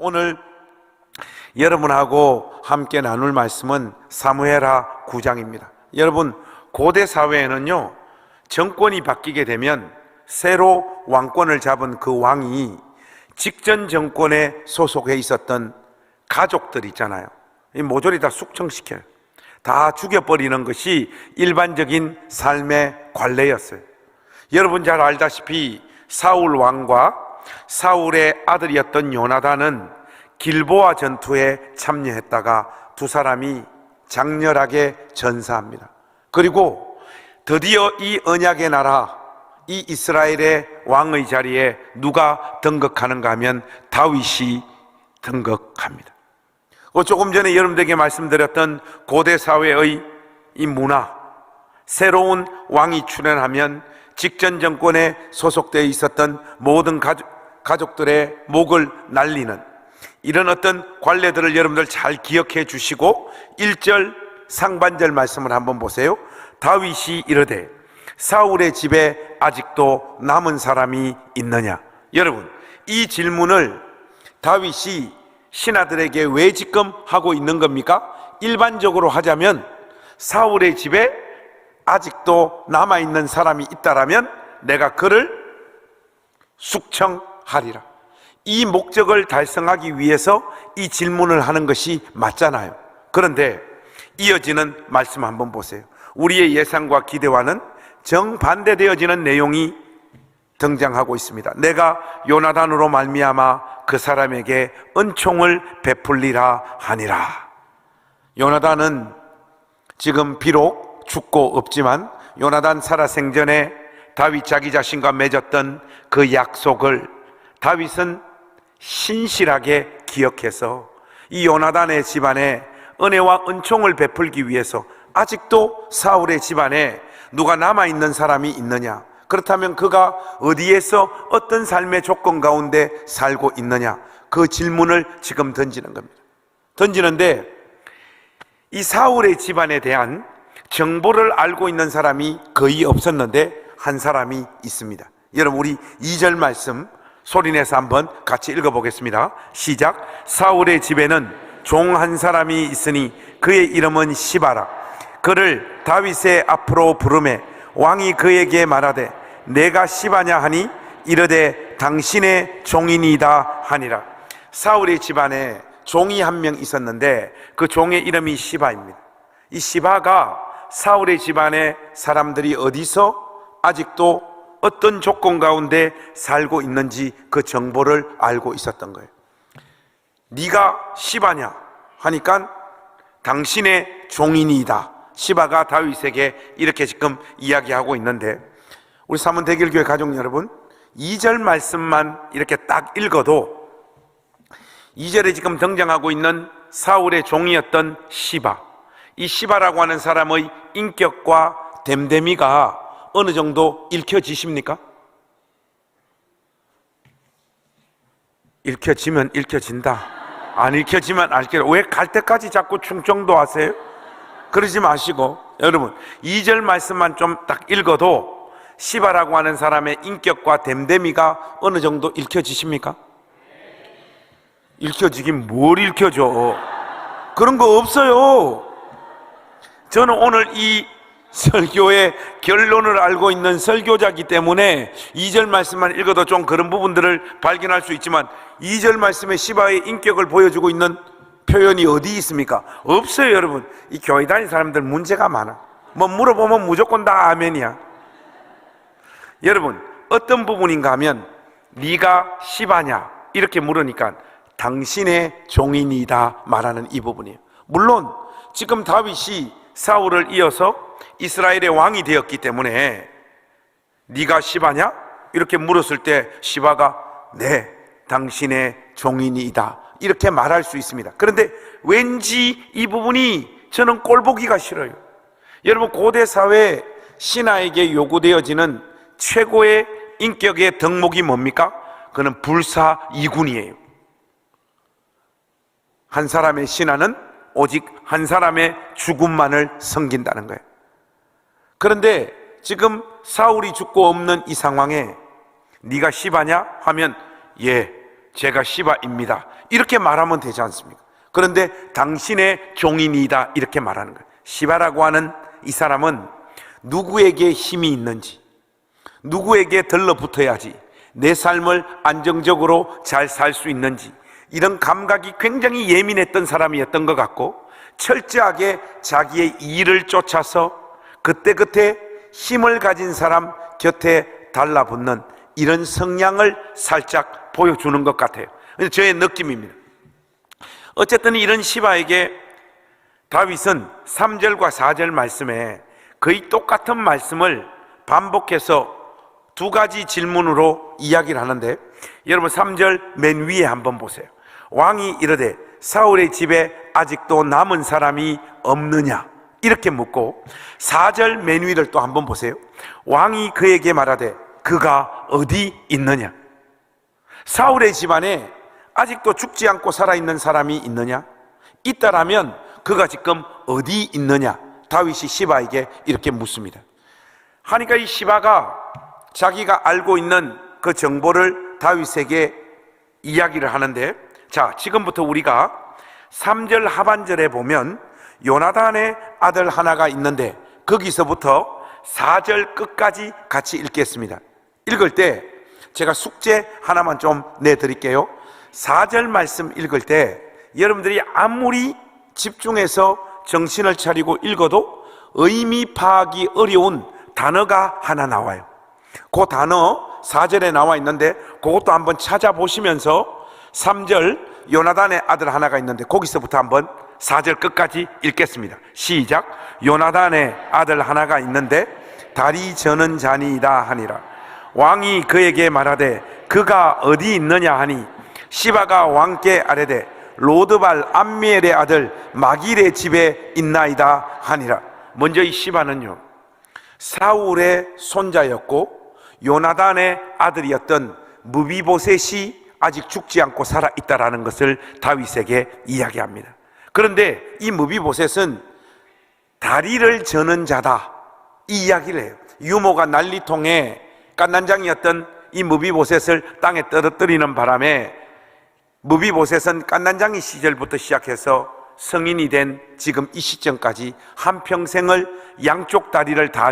오늘 여러분하고 함께 나눌 말씀은 사무엘하 9장입니다. 여러분, 고대 사회에는요, 정권이 바뀌게 되면 새로 왕권을 잡은 그 왕이 직전 정권에 소속해 있었던 가족들 있잖아요. 이 모조리 다 숙청시켜요. 다 죽여버리는 것이 일반적인 삶의 관례였어요. 여러분 잘 알다시피 사울 왕과 사울의 아들이었던 요나단은 길보아 전투에 참여했다가 두 사람이 장렬하게 전사합니다. 그리고 드디어 이 언약의 나라, 이 이스라엘의 왕의 자리에 누가 등극하는가 하면 다윗이 등극합니다. 조금 전에 여러분들에게 말씀드렸던 고대 사회의 이 문화, 새로운 왕이 출현하면 직전 정권에 소속되어 있었던 모든 가족들의 목을 날리는 이런 어떤 관례들을 여러분들 잘 기억해 주시고 1절 상반절 말씀을 한번 보세요. 다윗이 이르되 사울의 집에 아직도 남은 사람이 있느냐? 여러분, 이 질문을 다윗이 신하들에게 왜 지금 하고 있는 겁니까? 일반적으로 하자면 사울의 집에 아직도 남아있는 사람이 있다라면 내가 그를 숙청하리라. 이 목적을 달성하기 위해서 이 질문을 하는 것이 맞잖아요. 그런데 이어지는 말씀 한번 보세요. 우리의 예상과 기대와는 정반대되어지는 내용이 등장하고 있습니다. 내가 요나단으로 말미암아 그 사람에게 은총을 베풀리라 하니라. 요나단은 지금 비록 죽고 없지만 요나단 살아 생전에 다윗 자기 자신과 맺었던 그 약속을 다윗은 신실하게 기억해서 이 요나단의 집안에 은혜와 은총을 베풀기 위해서 아직도 사울의 집안에 누가 남아있는 사람이 있느냐? 그렇다면 그가 어디에서 어떤 삶의 조건 가운데 살고 있느냐? 그 질문을 지금 던지는 겁니다. 던지는데 이 사울의 집안에 대한 정보를 알고 있는 사람이 거의 없었는데 한 사람이 있습니다. 여러분, 우리 2절 말씀 소리내서 한번 같이 읽어보겠습니다. 시작. 사울의 집에는 종 한 사람이 있으니 그의 이름은 시바라. 그를 다윗의 앞으로 부르매 왕이 그에게 말하되 내가 시바냐 하니 이르되 당신의 종이니이다 하니라. 사울의 집안에 종이 한 명 있었는데 그 종의 이름이 시바입니다. 이 시바가 사울의 집안의 사람들이 어디서 아직도 어떤 조건 가운데 살고 있는지 그 정보를 알고 있었던 거예요. 네가 시바냐 하니까 당신의 종이니이다. 시바가 다윗에게 이렇게 지금 이야기하고 있는데, 우리 삼원대길교회 가족 여러분, 2절 말씀만 이렇게 딱 읽어도 2절에 지금 등장하고 있는 사울의 종이었던 시바, 이 시바라고 하는 사람의 인격과 됨됨이가 어느 정도 읽혀지십니까? 읽혀지면 읽혀진다, 안 읽혀지면 알게. 왜 갈 때까지 자꾸 충청도 하세요? 그러지 마시고 여러분 2절 말씀만 좀 딱 읽어도 시바라고 하는 사람의 인격과 됨됨이가 어느 정도 읽혀지십니까? 읽혀지긴 뭘 읽혀져? 그런 거 없어요. 저는 오늘 이 설교의 결론을 알고 있는 설교자이기 때문에 2절 말씀만 읽어도 좀 그런 부분들을 발견할 수 있지만 2절 말씀에 시바의 인격을 보여주고 있는 표현이 어디 있습니까? 없어요. 여러분, 이 교회 다니는 사람들 문제가 많아. 뭐 물어보면 무조건 다 아멘이야. 여러분, 어떤 부분인가 하면 네가 시바냐 이렇게 물으니까 당신의 종이니이다 말하는 이 부분이에요. 물론 지금 다윗이 사울을 이어서 이스라엘의 왕이 되었기 때문에 네가 시바냐 이렇게 물었을 때 시바가 네, 당신의 종이니이다 이렇게 말할 수 있습니다. 그런데 왠지 이 부분이 저는 꼴보기가 싫어요. 여러분, 고대 사회 신하에게 요구되어지는 최고의 인격의 덕목이 뭡니까? 그는 불사이군이에요. 한 사람의 신하는 오직 한 사람의 죽음만을 섬긴다는 거예요. 그런데 지금 사울이 죽고 없는 이 상황에 네가 시바냐 하면 예, 제가 시바입니다. 이렇게 말하면 되지 않습니까? 그런데 당신의 종인이다 이렇게 말하는 거예요. 시바라고 하는 이 사람은 누구에게 힘이 있는지, 누구에게 들러붙어야지 내 삶을 안정적으로 잘 살 수 있는지, 이런 감각이 굉장히 예민했던 사람이었던 것 같고, 철저하게 자기의 일을 쫓아서 그때그때 힘을 가진 사람 곁에 달라붙는 이런 성향을 살짝 보여주는 것 같아요. 저의 느낌입니다. 어쨌든 이런 시바에게 다윗은 3절과 4절 말씀에 거의 똑같은 말씀을 반복해서 두 가지 질문으로 이야기를 하는데, 여러분 3절 맨 위에 한번 보세요. 왕이 이르되 사울의 집에 아직도 남은 사람이 없느냐 이렇게 묻고, 4절 맨 위를 또 한번 보세요. 왕이 그에게 말하되 그가 어디 있느냐. 사울의 집안에 아직도 죽지 않고 살아있는 사람이 있느냐? 있다라면 그가 지금 어디 있느냐? 다윗이 시바에게 이렇게 묻습니다. 하니까 이 시바가 자기가 알고 있는 그 정보를 다윗에게 이야기를 하는데, 자, 지금부터 우리가 3절 하반절에 보면 요나단의 아들 하나가 있는데 거기서부터 4절 끝까지 같이 읽겠습니다. 읽을 때 제가 숙제 하나만 좀 내드릴게요. 4절 말씀 읽을 때 여러분들이 아무리 집중해서 정신을 차리고 읽어도 의미 파악이 어려운 단어가 하나 나와요. 그 단어 4절에 나와 있는데 그것도 한번 찾아보시면서 3절 요나단의 아들 하나가 있는데 거기서부터 한번 4절 끝까지 읽겠습니다. 시작. 요나단의 아들 하나가 있는데 다리 저는 자니이다 하니라. 왕이 그에게 말하되 그가 어디 있느냐 하니 시바가 왕께 아뢰되 로드발 암미엘의 아들 마길의 집에 있나이다 하니라. 먼저 이 시바는요, 사울의 손자였고 요나단의 아들이었던 무비보셋이 아직 죽지 않고 살아있다라는 것을 다윗에게 이야기합니다. 그런데 이 무비보셋은 다리를 저는 자다 이 이야기를 해요. 유모가 난리통에 깐난장이었던 이 무비보셋을 땅에 떨어뜨리는 바람에 무비보셋은 깐난장이 시절부터 시작해서 성인이 된 지금 이 시점까지 한평생을 양쪽 다리를 다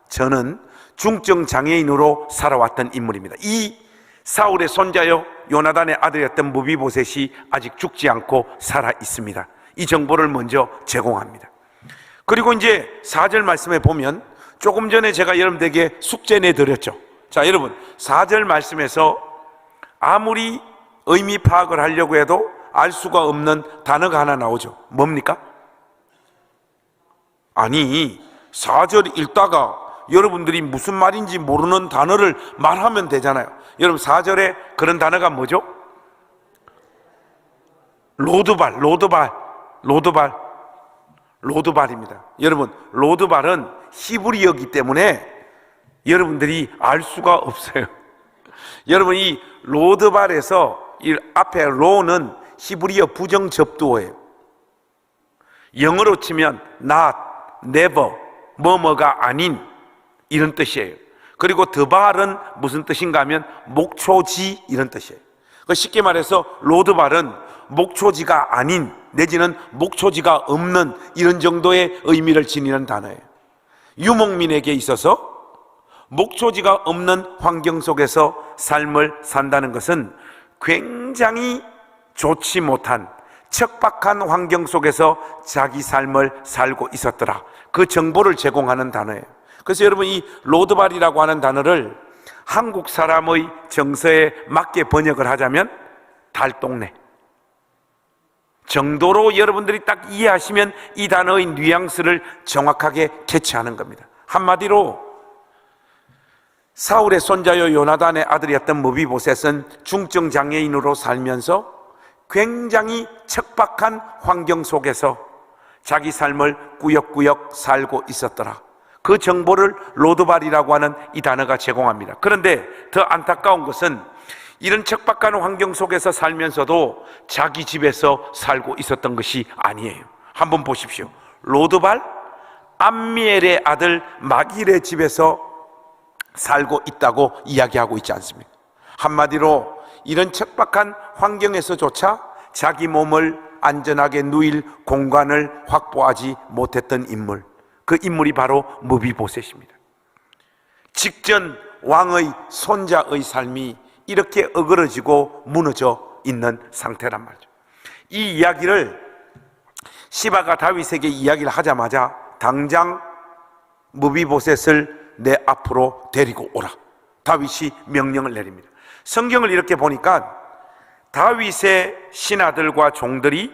저는 중증 장애인으로 살아왔던 인물입니다. 이 사울의 손자요 요나단의 아들이었던 무비보셋이 아직 죽지 않고 살아 있습니다. 이 정보를 먼저 제공합니다. 그리고 이제 4절 말씀에 보면 조금 전에 제가 여러분들에게 숙제 내드렸죠. 자, 여러분 4절 말씀에서 아무리 의미 파악을 하려고 해도 알 수가 없는 단어가 하나 나오죠. 뭡니까? 아니 4절 읽다가 여러분들이 무슨 말인지 모르는 단어를 말하면 되잖아요. 여러분 4절에 그런 단어가 뭐죠? 로드발입니다. 여러분 로드발은 히브리어이기 때문에 여러분들이 알 수가 없어요. 여러분 이 로드발에서 이 앞에 로는 히브리어 부정접두어예요. 영어로 치면 not, never, 뭐뭐가 아닌 이런 뜻이에요. 그리고 드발은 무슨 뜻인가 하면 목초지 이런 뜻이에요. 쉽게 말해서 로드발은 목초지가 아닌 내지는 목초지가 없는 이런 정도의 의미를 지니는 단어예요. 유목민에게 있어서 목초지가 없는 환경 속에서 삶을 산다는 것은 굉장히 좋지 못한 척박한 환경 속에서 자기 삶을 살고 있었더라. 그 정보를 제공하는 단어예요. 그래서 여러분 이 로드발이라고 하는 단어를 한국 사람의 정서에 맞게 번역을 하자면 달동네 정도로 여러분들이 딱 이해하시면 이 단어의 뉘앙스를 정확하게 캐치하는 겁니다. 한마디로 사울의 손자요 요나단의 아들이었던 무비보셋은 중증 장애인으로 살면서 굉장히 척박한 환경 속에서 자기 삶을 꾸역꾸역 살고 있었더라. 그 정보를 로드발이라고 하는 이 단어가 제공합니다. 그런데 더 안타까운 것은 이런 척박한 환경 속에서 살면서도 자기 집에서 살고 있었던 것이 아니에요. 한번 보십시오. 로드발 암미엘의 아들 마길의 집에서 살고 있다고 이야기하고 있지 않습니까? 한마디로 이런 척박한 환경에서조차 자기 몸을 안전하게 누일 공간을 확보하지 못했던 인물, 그 인물이 바로 무비보셋입니다. 직전 왕의 손자의 삶이 이렇게 어그러지고 무너져 있는 상태란 말이죠. 이 이야기를 시바가 다윗에게 이야기를 하자마자 당장 무비보셋을 내 앞으로 데리고 오라, 다윗이 명령을 내립니다. 성경을 이렇게 보니까 다윗의 신하들과 종들이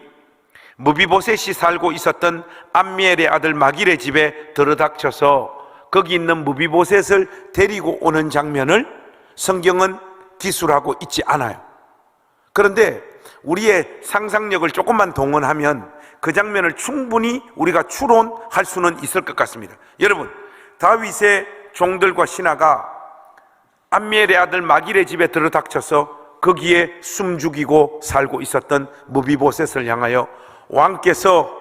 무비보셋이 살고 있었던 암미엘의 아들 마길의 집에 들어닥쳐서 거기 있는 무비보셋을 데리고 오는 장면을 성경은 기술하고 있지 않아요. 그런데 우리의 상상력을 조금만 동원하면 그 장면을 충분히 우리가 추론할 수는 있을 것 같습니다. 여러분, 다윗의 종들과 신하가 암미엘의 아들 마길의 집에 들어닥쳐서 거기에 숨죽이고 살고 있었던 무비보셋을 향하여 왕께서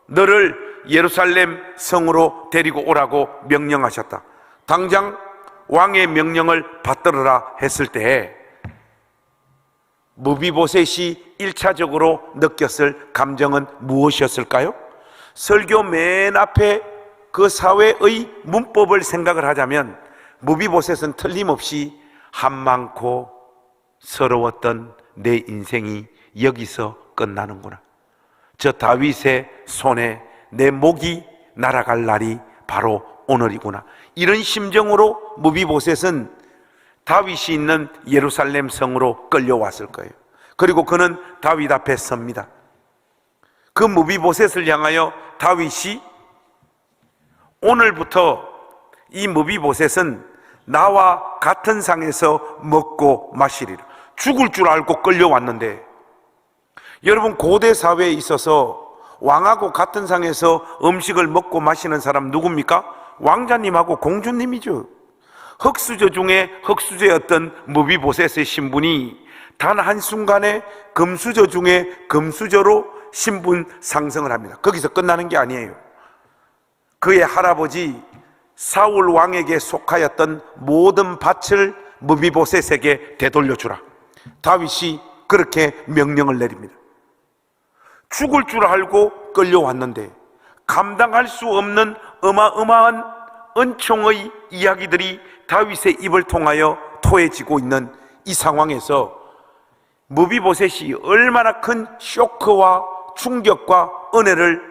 너를 예루살렘 성으로 데리고 오라고 명령하셨다. 당장 왕의 명령을 받들어라 했을 때 무비보셋이 1차적으로 느꼈을 감정은 무엇이었을까요? 설교 맨 앞에 그 사회의 문법을 생각을 하자면 무비보셋은 틀림없이 한많고 서러웠던 내 인생이 여기서 끝나는구나, 저 다윗의 손에 내 목이 날아갈 날이 바로 오늘이구나, 이런 심정으로 무비보셋은 다윗이 있는 예루살렘 성으로 끌려왔을 거예요. 그리고 그는 다윗 앞에 섭니다. 그 무비보셋을 향하여 다윗이 오늘부터 이 무비보셋은 나와 같은 상에서 먹고 마시리라. 죽을 줄 알고 끌려왔는데, 여러분, 고대 사회에 있어서 왕하고 같은 상에서 음식을 먹고 마시는 사람 누굽니까? 왕자님하고 공주님이죠. 흙수저 중에 흙수저였던 무비보셋의 신분이 단 한순간에 금수저 중에 금수저로 신분 상승을 합니다. 거기서 끝나는 게 아니에요. 그의 할아버지 사울 왕에게 속하였던 모든 밭을 무비보셋에게 되돌려주라. 다윗이 그렇게 명령을 내립니다. 죽을 줄 알고 끌려왔는데 감당할 수 없는 어마어마한 은총의 이야기들이 다윗의 입을 통하여 토해지고 있는 이 상황에서 무비보셋이 얼마나 큰 쇼크와 충격과 은혜를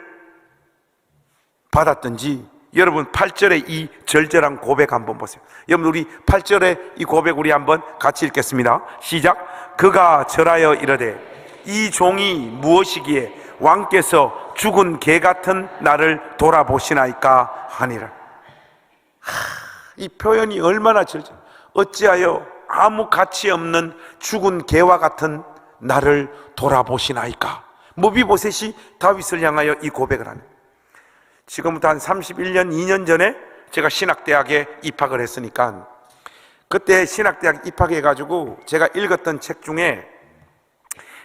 받았던지, 여러분 8절의 이 절절한 고백 한번 보세요. 여러분, 우리 8절의 이 고백 우리 한번 같이 읽겠습니다. 시작. 그가 절하여 이르되 이 종이 무엇이기에 왕께서 죽은 개 같은 나를 돌아보시나이까 하니라. 이 표현이 얼마나 절절. 어찌하여 아무 가치 없는 죽은 개와 같은 나를 돌아보시나이까. 무비보셋이 다윗을 향하여 이 고백을 하네. 지금부터 한 31년, 2년 전에 제가 신학대학에 입학을 했으니까, 그때 신학대학 입학해가지고 제가 읽었던 책 중에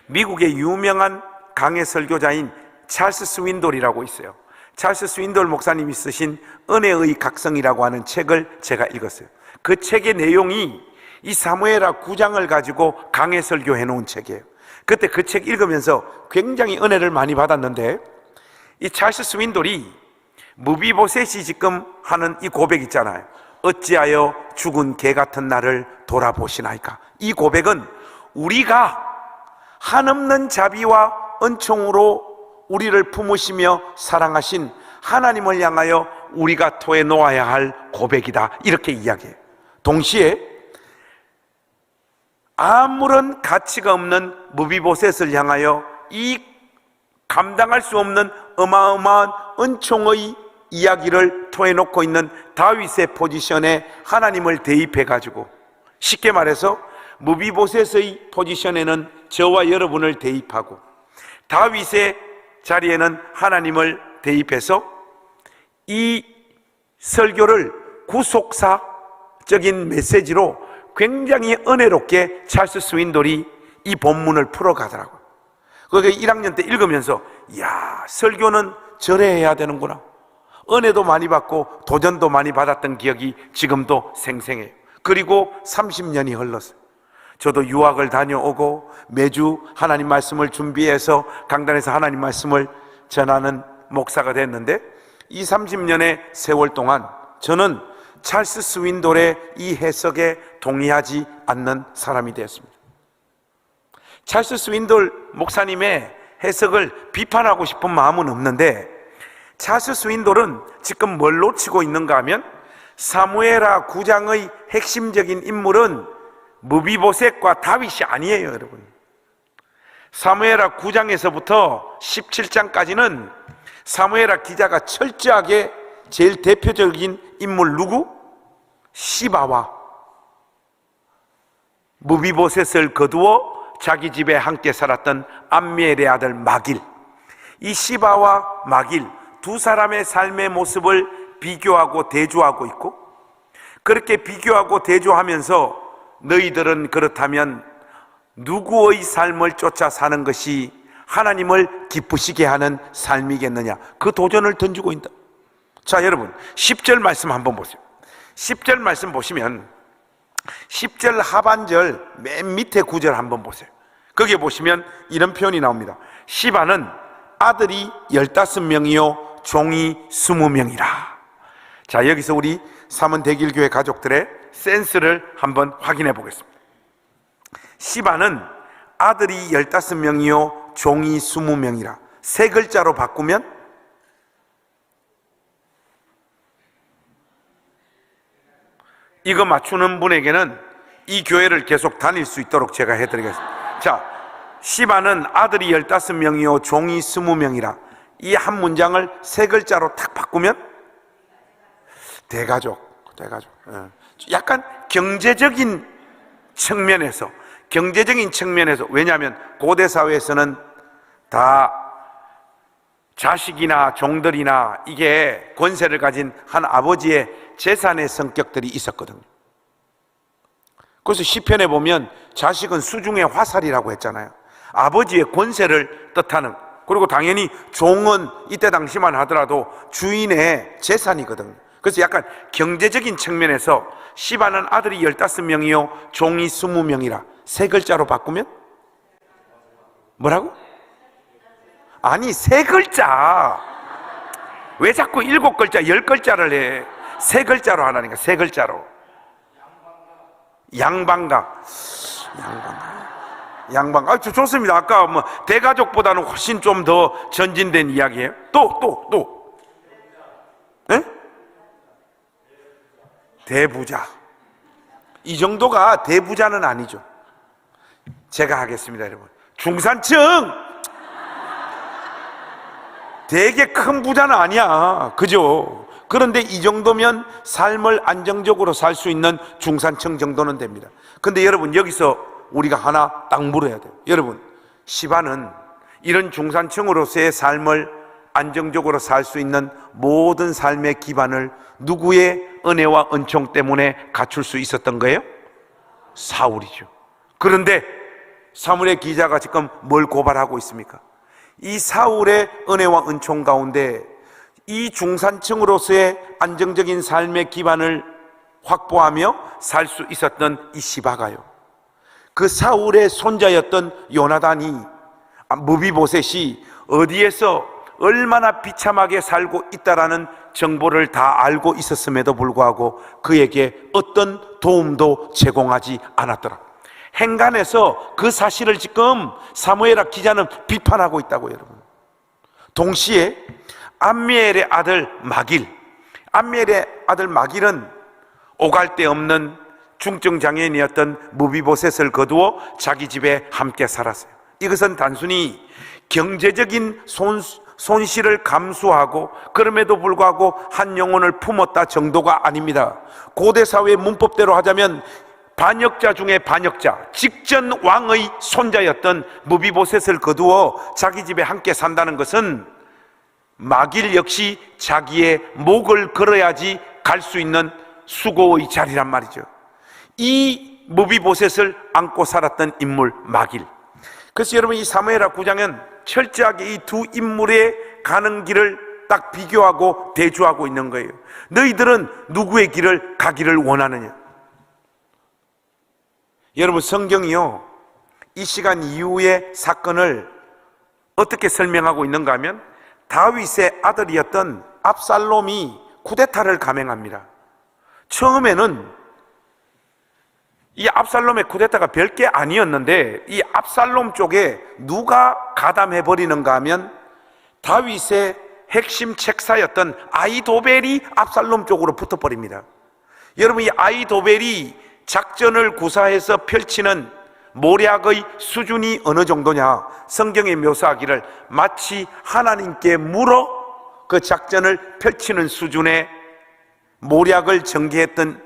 미국의 유명한 강해 설교자인 찰스 스윈돌이라고 있어요. 찰스 스윈돌 목사님이 쓰신 은혜의 각성이라고 하는 책을 제가 읽었어요. 그 책의 내용이 이 사무엘하 9장을 가지고 강해 설교해 놓은 책이에요. 그때 그 책 읽으면서 굉장히 은혜를 많이 받았는데, 이 찰스 스윈돌이 무비보셋이 지금 하는 이 고백 있잖아요. 어찌하여 죽은 개 같은 나를 돌아보시나이까. 이 고백은 우리가 한없는 자비와 은총으로 우리를 품으시며 사랑하신 하나님을 향하여 우리가 토해 놓아야 할 고백이다, 이렇게 이야기해요. 동시에 아무런 가치가 없는 무비보셋을 향하여 이 감당할 수 없는 어마어마한 은총의 이야기를 토해놓고 있는 다윗의 포지션에 하나님을 대입해가지고, 쉽게 말해서 무비보셋의 포지션에는 저와 여러분을 대입하고 다윗의 자리에는 하나님을 대입해서 이 설교를 구속사적인 메시지로 굉장히 은혜롭게 찰스 스윈돌이 이 본문을 풀어가더라고요. 그게 1학년 때 읽으면서, 이야, 설교는 절해해야 되는구나, 은혜도 많이 받고 도전도 많이 받았던 기억이 지금도 생생해요. 그리고 30년이 흘렀어요. 저도 유학을 다녀오고 매주 하나님 말씀을 준비해서 강단에서 하나님 말씀을 전하는 목사가 됐는데, 이 30년의 세월 동안 저는 찰스 스윈돌의 이 해석에 동의하지 않는 사람이 되었습니다. 찰스 스윈돌 목사님의 해석을 비판하고 싶은 마음은 없는데, 찰스 스윈돌은 지금 뭘 놓치고 있는가 하면, 사무엘하 9장의 핵심적인 인물은 무비보셋과 다윗이 아니에요, 여러분. 사무엘하 9장에서부터 17장까지는 사무엘하 기자가 철저하게 제일 대표적인 인물 누구? 시바와 무비보셋을 거두어 자기 집에 함께 살았던 암미엘의 아들 마길, 이 시바와 마길 두 사람의 삶의 모습을 비교하고 대조하고 있고, 그렇게 비교하고 대조하면서 너희들은 그렇다면 누구의 삶을 쫓아 사는 것이 하나님을 기쁘시게 하는 삶이겠느냐, 그 도전을 던지고 있다. 자, 여러분 10절 말씀 한번 보세요. 10절 말씀 보시면 10절 하반절 맨 밑에 구절 한번 보세요. 거기에 보시면 이런 표현이 나옵니다. 시바는 아들이 15명이요 종이 20명이라. 자, 여기서 우리 삼원대길교회 가족들의 센스를 한번 확인해 보겠습니다. 시바는 아들이 15명이요 종이 20명이라. 세 글자로 바꾸면 이거 맞추는 분에게는 이 교회를 계속 다닐 수 있도록 제가 해드리겠습니다. 자, 시바는 아들이 15명이요 종이 20명이라. 이 한 문장을 세 글자로 탁 바꾸면 대가족. 약간 경제적인 측면에서, 왜냐하면 고대 사회에서는 다 자식이나 종들이나 이게 권세를 가진 한 아버지의 재산의 성격들이 있었거든요. 그래서 시편에 보면 자식은 수중의 화살이라고 했잖아요. 아버지의 권세를 뜻하는, 그리고 당연히 종은 이때 당시만 하더라도 주인의 재산이거든요. 그래서 약간 경제적인 측면에서 시바는 아들이 15명이요 종이 20명이라. 세 글자로 바꾸면 뭐라고? 아니, 세 글자. 왜 자꾸 7글자 10글자를 해? 세 글자로 하라니까. 세 글자로. 양방가. 좋습니다. 아까 뭐 대가족보다는 훨씬 좀 더 전진된 이야기예요. 또. 네? 대부자. 이 정도가 대부자는 아니죠. 제가 하겠습니다, 여러분. 중산층. 되게 큰 부자는 아니야, 그죠? 그런데 이 정도면 삶을 안정적으로 살 수 있는 중산층 정도는 됩니다. 근데 여러분, 여기서 우리가 하나 딱 물어야 돼요. 여러분, 시바는 이런 중산층으로서의 삶을 안정적으로 살 수 있는 모든 삶의 기반을 누구의 은혜와 은총 때문에 갖출 수 있었던 거예요? 사울이죠. 그런데 사무엘 기자가 지금 뭘 고발하고 있습니까? 이 사울의 은혜와 은총 가운데 이 중산층으로서의 안정적인 삶의 기반을 확보하며 살 수 있었던 이 시바가요, 그 사울의 손자였던 요나단이, 무비보셋이 어디에서 얼마나 비참하게 살고 있다라는 정보를 다 알고 있었음에도 불구하고 그에게 어떤 도움도 제공하지 않았더라. 행간에서 그 사실을 지금 사무엘하 기자는 비판하고 있다고, 여러분. 동시에 암미엘의 아들 마길은 오갈 데 없는 중증 장애인이었던 무비보셋을 거두어 자기 집에 함께 살았어요. 이것은 단순히 경제적인 손실을 감수하고 그럼에도 불구하고 한 영혼을 품었다 정도가 아닙니다. 고대 사회의 문법대로 하자면 반역자 중에 반역자, 직전 왕의 손자였던 무비보셋을 거두어 자기 집에 함께 산다는 것은 마길 역시 자기의 목을 걸어야지 갈 수 있는 수고의 자리란 말이죠. 이 무비보셋을 안고 살았던 인물 마길. 그래서 여러분, 이 사무엘하 9장은 철저하게 이 두 인물의 가는 길을 딱 비교하고 대조하고 있는 거예요. 너희들은 누구의 길을 가기를 원하느냐? 여러분, 성경이요, 이 시간 이후의 사건을 어떻게 설명하고 있는가 하면 다윗의 아들이었던 압살롬이 쿠데타를 감행합니다. 처음에는 이 압살롬의 쿠데타가 별게 아니었는데 이 압살롬 쪽에 누가 가담해버리는가 하면 다윗의 핵심 책사였던 아히도벨이 압살롬 쪽으로 붙어버립니다. 여러분, 이 아히도벨이 작전을 구사해서 펼치는 모략의 수준이 어느 정도냐, 성경에 묘사하기를 마치 하나님께 물어 그 작전을 펼치는 수준의 모략을 전개했던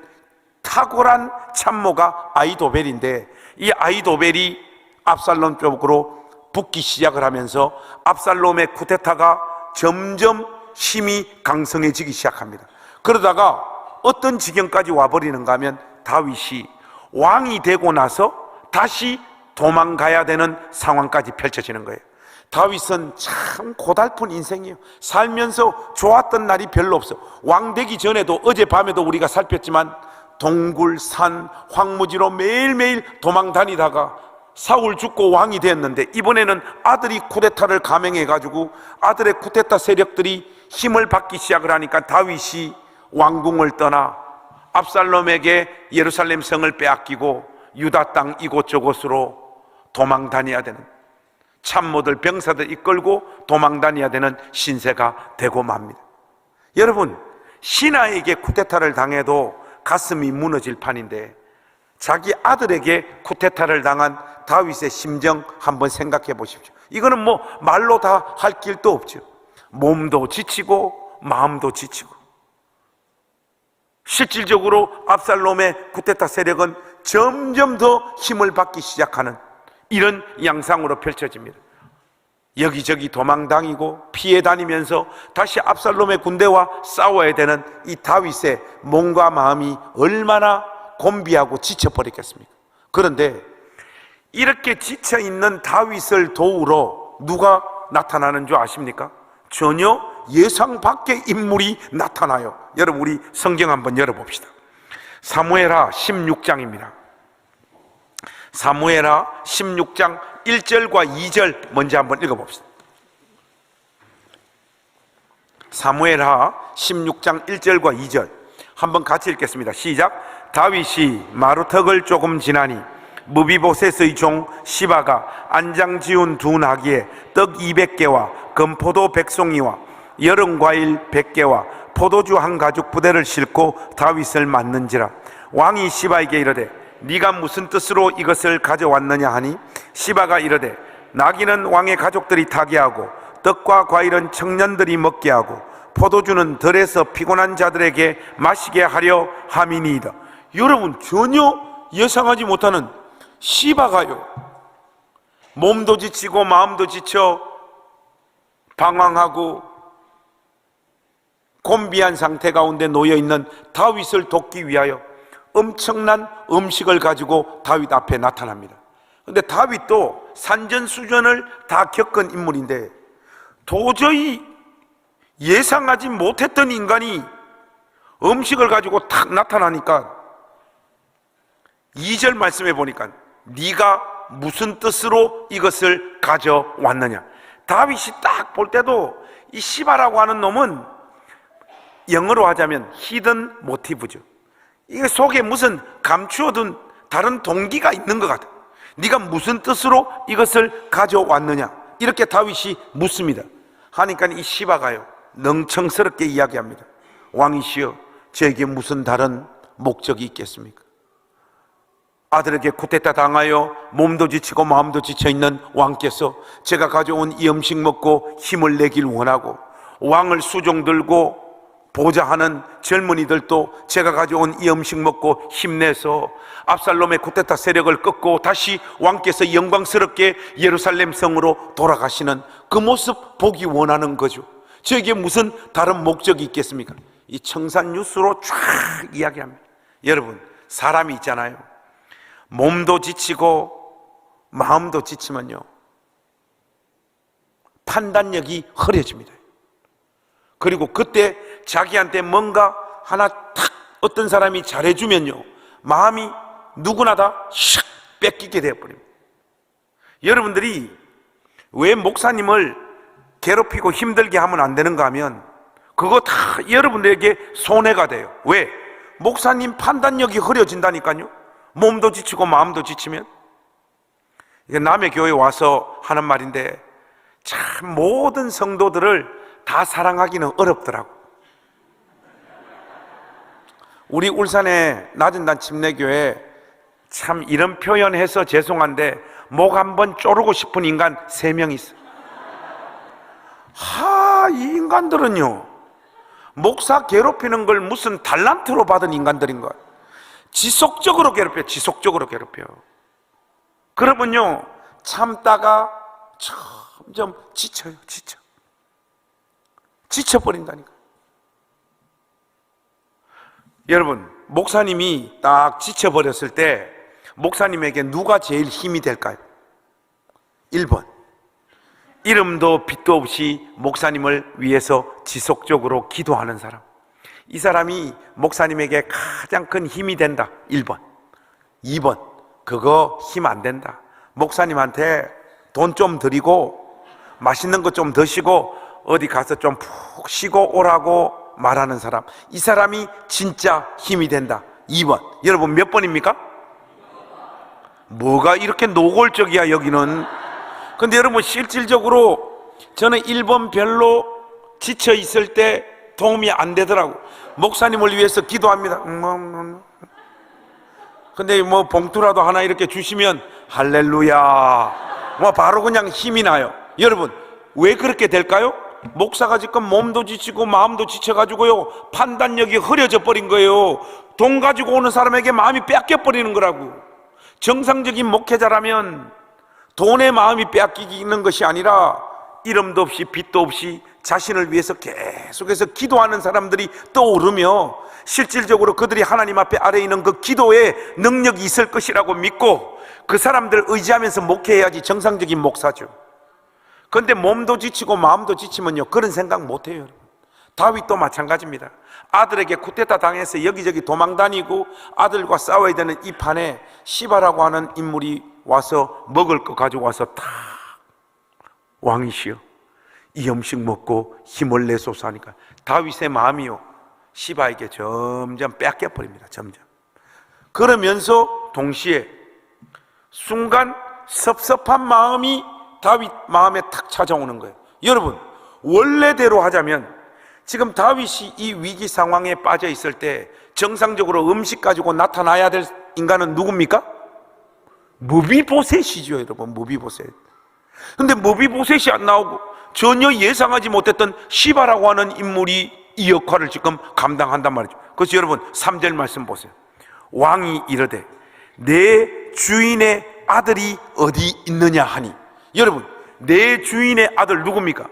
탁월한 참모가 아히도벨인데, 이 아히도벨이 압살롬 쪽으로 붙기 시작을 하면서 압살롬의 쿠데타가 점점 힘이 강성해지기 시작합니다. 그러다가 어떤 지경까지 와버리는가 하면 다윗이 왕이 되고 나서 다시 도망가야 되는 상황까지 펼쳐지는 거예요. 다윗은 참 고달픈 인생이에요. 살면서 좋았던 날이 별로 없어. 왕 되기 전에도, 어젯밤에도 우리가 살폈지만 동굴, 산, 황무지로 매일매일 도망 다니다가 사울 죽고 왕이 되었는데, 이번에는 아들이 쿠데타를 감행해가지고 아들의 쿠데타 세력들이 힘을 받기 시작을 하니까 다윗이 왕궁을 떠나 압살롬에게 예루살렘 성을 빼앗기고 유다 땅 이곳저곳으로 도망 다녀야 되는, 참모들, 병사들 이끌고 도망 다녀야 되는 신세가 되고 맙니다. 여러분, 신하에게 쿠데타를 당해도 가슴이 무너질 판인데 자기 아들에게 쿠데타를 당한 다윗의 심정 한번 생각해 보십시오. 이거는 뭐 말로 다 할 길도 없죠. 몸도 지치고 마음도 지치고, 실질적으로 압살롬의 쿠데타 세력은 점점 더 힘을 받기 시작하는 이런 양상으로 펼쳐집니다. 여기저기 도망다니고 피해 다니면서 다시 압살롬의 군대와 싸워야 되는 이 다윗의 몸과 마음이 얼마나 곤비하고 지쳐버렸겠습니까? 그런데 이렇게 지쳐있는 다윗을 도우러 누가 나타나는 줄 아십니까? 전혀 예상 밖의 인물이 나타나요. 여러분, 우리 성경 한번 열어봅시다. 사무엘하 16장입니다. 사무엘하 16장 1절과 2절 먼저 한번 읽어봅시다. 사무엘하 16장 1절과 2절 한번 같이 읽겠습니다. 시작. 다윗이 마루턱을 조금 지나니 무비보셋의 종 시바가 안장 지운 두 나귀에 떡 200개와 금포도 100송이와 여름 과일 100개와 포도주 한 가죽 부대를 싣고 다윗을 맞는지라. 왕이 시바에게 이르되 네가 무슨 뜻으로 이것을 가져왔느냐 하니 시바가 이르되 나귀는 왕의 가족들이 타게 하고 떡과 과일은 청년들이 먹게 하고 포도주는 들에서 피곤한 자들에게 마시게 하려 함이니이다. 여러분, 전혀 예상하지 못하는 시바가요, 몸도 지치고 마음도 지쳐 방황하고 곤비한 상태 가운데 놓여있는 다윗을 돕기 위하여 엄청난 음식을 가지고 다윗 앞에 나타납니다. 그런데 다윗도 산전수전을 다 겪은 인물인데 도저히 예상하지 못했던 인간이 음식을 가지고 탁 나타나니까 2절 말씀해 보니까 네가 무슨 뜻으로 이것을 가져왔느냐. 다윗이 딱 볼 때도 이 시바라고 하는 놈은 영어로 하자면 히든 모티브죠. 이게 속에 무슨 감추어둔 다른 동기가 있는 것 같아. 네가 무슨 뜻으로 이것을 가져왔느냐, 이렇게 다윗이 묻습니다. 하니까 이 시바가요 능청스럽게 이야기합니다. 왕이시여, 저에게 무슨 다른 목적이 있겠습니까? 아들에게 쿠데타 당하여 몸도 지치고 마음도 지쳐있는 왕께서 제가 가져온 이 음식 먹고 힘을 내길 원하고, 왕을 수종 들고 보좌하는 젊은이들도 제가 가져온 이 음식 먹고 힘내서 압살롬의 쿠데타 세력을 꺾고 다시 왕께서 영광스럽게 예루살렘 성으로 돌아가시는 그 모습 보기 원하는 거죠. 저에게 무슨 다른 목적이 있겠습니까? 이 청산 뉴스로 쫙 이야기합니다. 여러분, 사람이 있잖아요, 몸도 지치고 마음도 지치면요 판단력이 흐려집니다. 그리고 그때 자기한테 뭔가 하나 탁 어떤 사람이 잘해주면요 마음이 누구나 다 샥 뺏기게 되어버립니다. 여러분들이 왜 목사님을 괴롭히고 힘들게 하면 안 되는가 하면 그거 다 여러분들에게 손해가 돼요. 왜? 목사님 판단력이 흐려진다니까요. 몸도 지치고 마음도 지치면. 이게 남의 교회 와서 하는 말인데 참 모든 성도들을 다 사랑하기는 어렵더라고. 우리 울산의 낮은단 침례교회 참 이런 표현해서 죄송한데 목 한번 쪼르고 싶은 인간 3명 있어. 이 인간들은요, 목사 괴롭히는 걸 무슨 달란트로 받은 인간들인 거야. 지속적으로 괴롭혀, 지속적으로 괴롭혀. 그러면요, 참다가 점점 지쳐요, 지쳐버린다니까. 여러분, 목사님이 딱 지쳐버렸을 때 목사님에게 누가 제일 힘이 될까요? 1번, 이름도 빛도 없이 목사님을 위해서 지속적으로 기도하는 사람. 이 사람이 목사님에게 가장 큰 힘이 된다. 1번. 2번, 그거 힘 안 된다. 목사님한테 돈 좀 드리고 맛있는 거 좀 드시고 어디 가서 좀 푹 쉬고 오라고 말하는 사람. 이 사람이 진짜 힘이 된다. 2번. 여러분 몇 번입니까? 뭐가 이렇게 노골적이야 여기는. 근데 여러분 실질적으로 저는 1번 별로 지쳐 있을 때 도움이 안 되더라고. 목사님을 위해서 기도합니다. 근데 뭐 봉투라도 하나 이렇게 주시면 할렐루야, 뭐 바로 그냥 힘이 나요. 여러분 왜 그렇게 될까요? 목사가 지금 몸도 지치고 마음도 지쳐가지고요, 판단력이 흐려져 버린 거예요. 돈 가지고 오는 사람에게 마음이 뺏겨 버리는 거라고. 정상적인 목회자라면 돈에 마음이 빼앗기는 것이 아니라 이름도 없이 빛도 없이 자신을 위해서 계속해서 기도하는 사람들이 떠오르며 실질적으로 그들이 하나님 앞에 아래에 있는 그 기도에 능력이 있을 것이라고 믿고 그 사람들 의지하면서 목회해야지 정상적인 목사죠. 그런데 몸도 지치고 마음도 지치면요, 그런 생각 못해요. 다윗도 마찬가지입니다. 아들에게 쿠데타 당해서 여기저기 도망다니고 아들과 싸워야 되는 이 판에 시바라고 하는 인물이 와서 먹을 거 가지고 와서 탁, 왕이시여 이 음식 먹고 힘을 내소서 하니까 다윗의 마음이요, 시바에게 점점 뺏겨버립니다. 점점. 그러면서 동시에 순간 섭섭한 마음이 다윗 마음에 탁 찾아오는 거예요. 여러분 원래대로 하자면 지금 다윗이 이 위기 상황에 빠져 있을 때 정상적으로 음식 가지고 나타나야 될 인간은 누굽니까? 무비보셋이죠. 여러분 무비보셋. 근데 무비보셋이 안 나오고 전혀 예상하지 못했던 시바라고 하는 인물이 이 역할을 지금 감당한단 말이죠. 그래서 여러분 3절 말씀 보세요. 왕이 이르되 내 주인의 아들이 어디 있느냐 하니. 여러분 내 주인의 아들 누굽니까?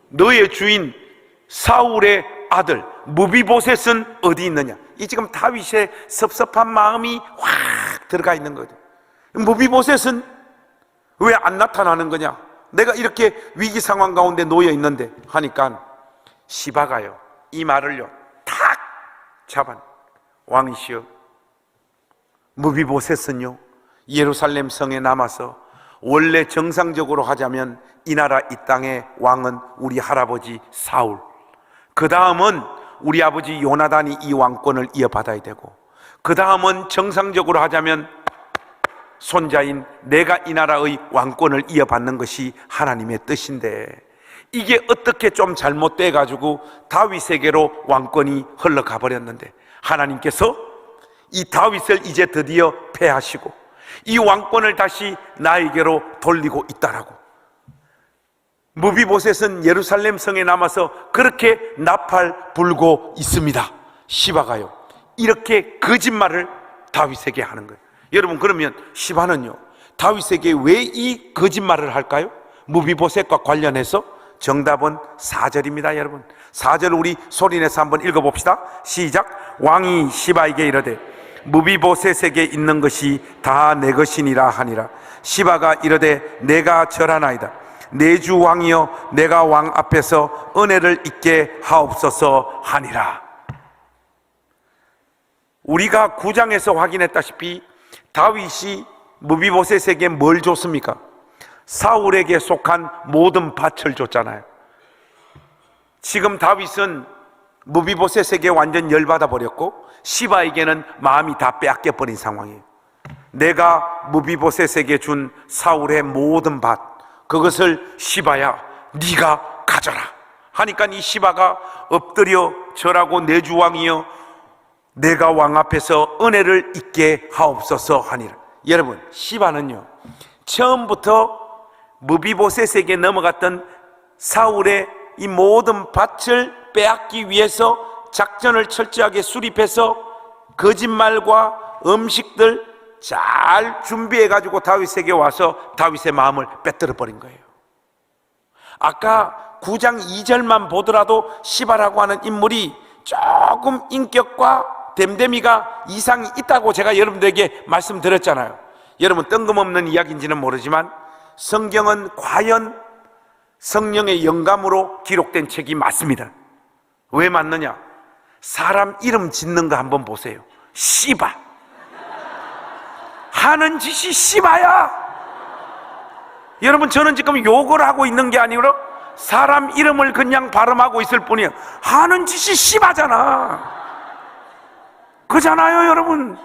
너의 주인 사울의 아들 무비보셋은 어디 있느냐. 이 지금 다윗의 섭섭한 마음이 확 들어가 있는 거죠. 무비보셋은 왜 안 나타나는 거냐? 내가 이렇게 위기 상황 가운데 놓여 있는데 하니까 시바가요 이 말을요 탁 잡아. 왕이시여 무비보셋은요 예루살렘 성에 남아서 원래 정상적으로 하자면 이 나라 이 땅의 왕은 우리 할아버지 사울, 그 다음은 우리 아버지 요나단이 이 왕권을 이어받아야 되고, 그 다음은 정상적으로 하자면 손자인 내가 이 나라의 왕권을 이어받는 것이 하나님의 뜻인데 이게 어떻게 좀 잘못돼 가지고 다윗에게로 왕권이 흘러가 버렸는데 하나님께서 이 다윗을 이제 드디어 패하시고 이 왕권을 다시 나에게로 돌리고 있다라고. 무비보셋은 예루살렘 성에 남아서 그렇게 나팔 불고 있습니다. 시바가요 이렇게 거짓말을 다윗에게 하는 거예요. 여러분 그러면 시바는요 다윗에게 왜 이 거짓말을 할까요? 무비보셋과 관련해서 정답은 4절입니다. 여러분 4절 우리 소리내서 한번 읽어봅시다. 시작. 왕이 시바에게 이르되 무비보셋에게 있는 것이 다 내 것이니라 하니라. 시바가 이르되 내가 절하나이다. 내 주 왕이여 내가 왕 앞에서 은혜를 잊게 하옵소서 하니라. 우리가 9장에서 확인했다시피 다윗이 무비보셋에게 뭘 줬습니까? 사울에게 속한 모든 밭을 줬잖아요. 지금 다윗은 무비보셋에게 완전 열받아 버렸고 시바에게는 마음이 다 빼앗겨 버린 상황이에요. 내가 무비보셋에게 준 사울의 모든 밭, 그것을 시바야 네가 가져라 하니까 이 시바가 엎드려 절하고 내 주왕이여 내가 왕 앞에서 은혜를 잊게 하옵소서 하니라. 여러분, 시바는요 처음부터 무비보셋에게 넘어갔던 사울의 이 모든 밭을 빼앗기 위해서 작전을 철저하게 수립해서 거짓말과 음식들 잘 준비해 가지고 다윗에게 와서 다윗의 마음을 빼뜨려 버린 거예요. 아까 9장 2절만 보더라도 시바라고 하는 인물이 조금 인격과 됨됨이가 이상이 있다고 제가 여러분들에게 말씀드렸잖아요. 여러분, 뜬금없는 이야기인지는 모르지만 성경은 과연 성령의 영감으로 기록된 책이 맞습니다. 왜 맞느냐? 사람 이름 짓는 거 한번 보세요. 시바. 하는 짓이 시바야. 여러분, 저는 지금 욕을 하고 있는 게 아니라 사람 이름을 그냥 발음하고 있을 뿐이에요. 하는 짓이 시바잖아. 그잖아요, 여러분.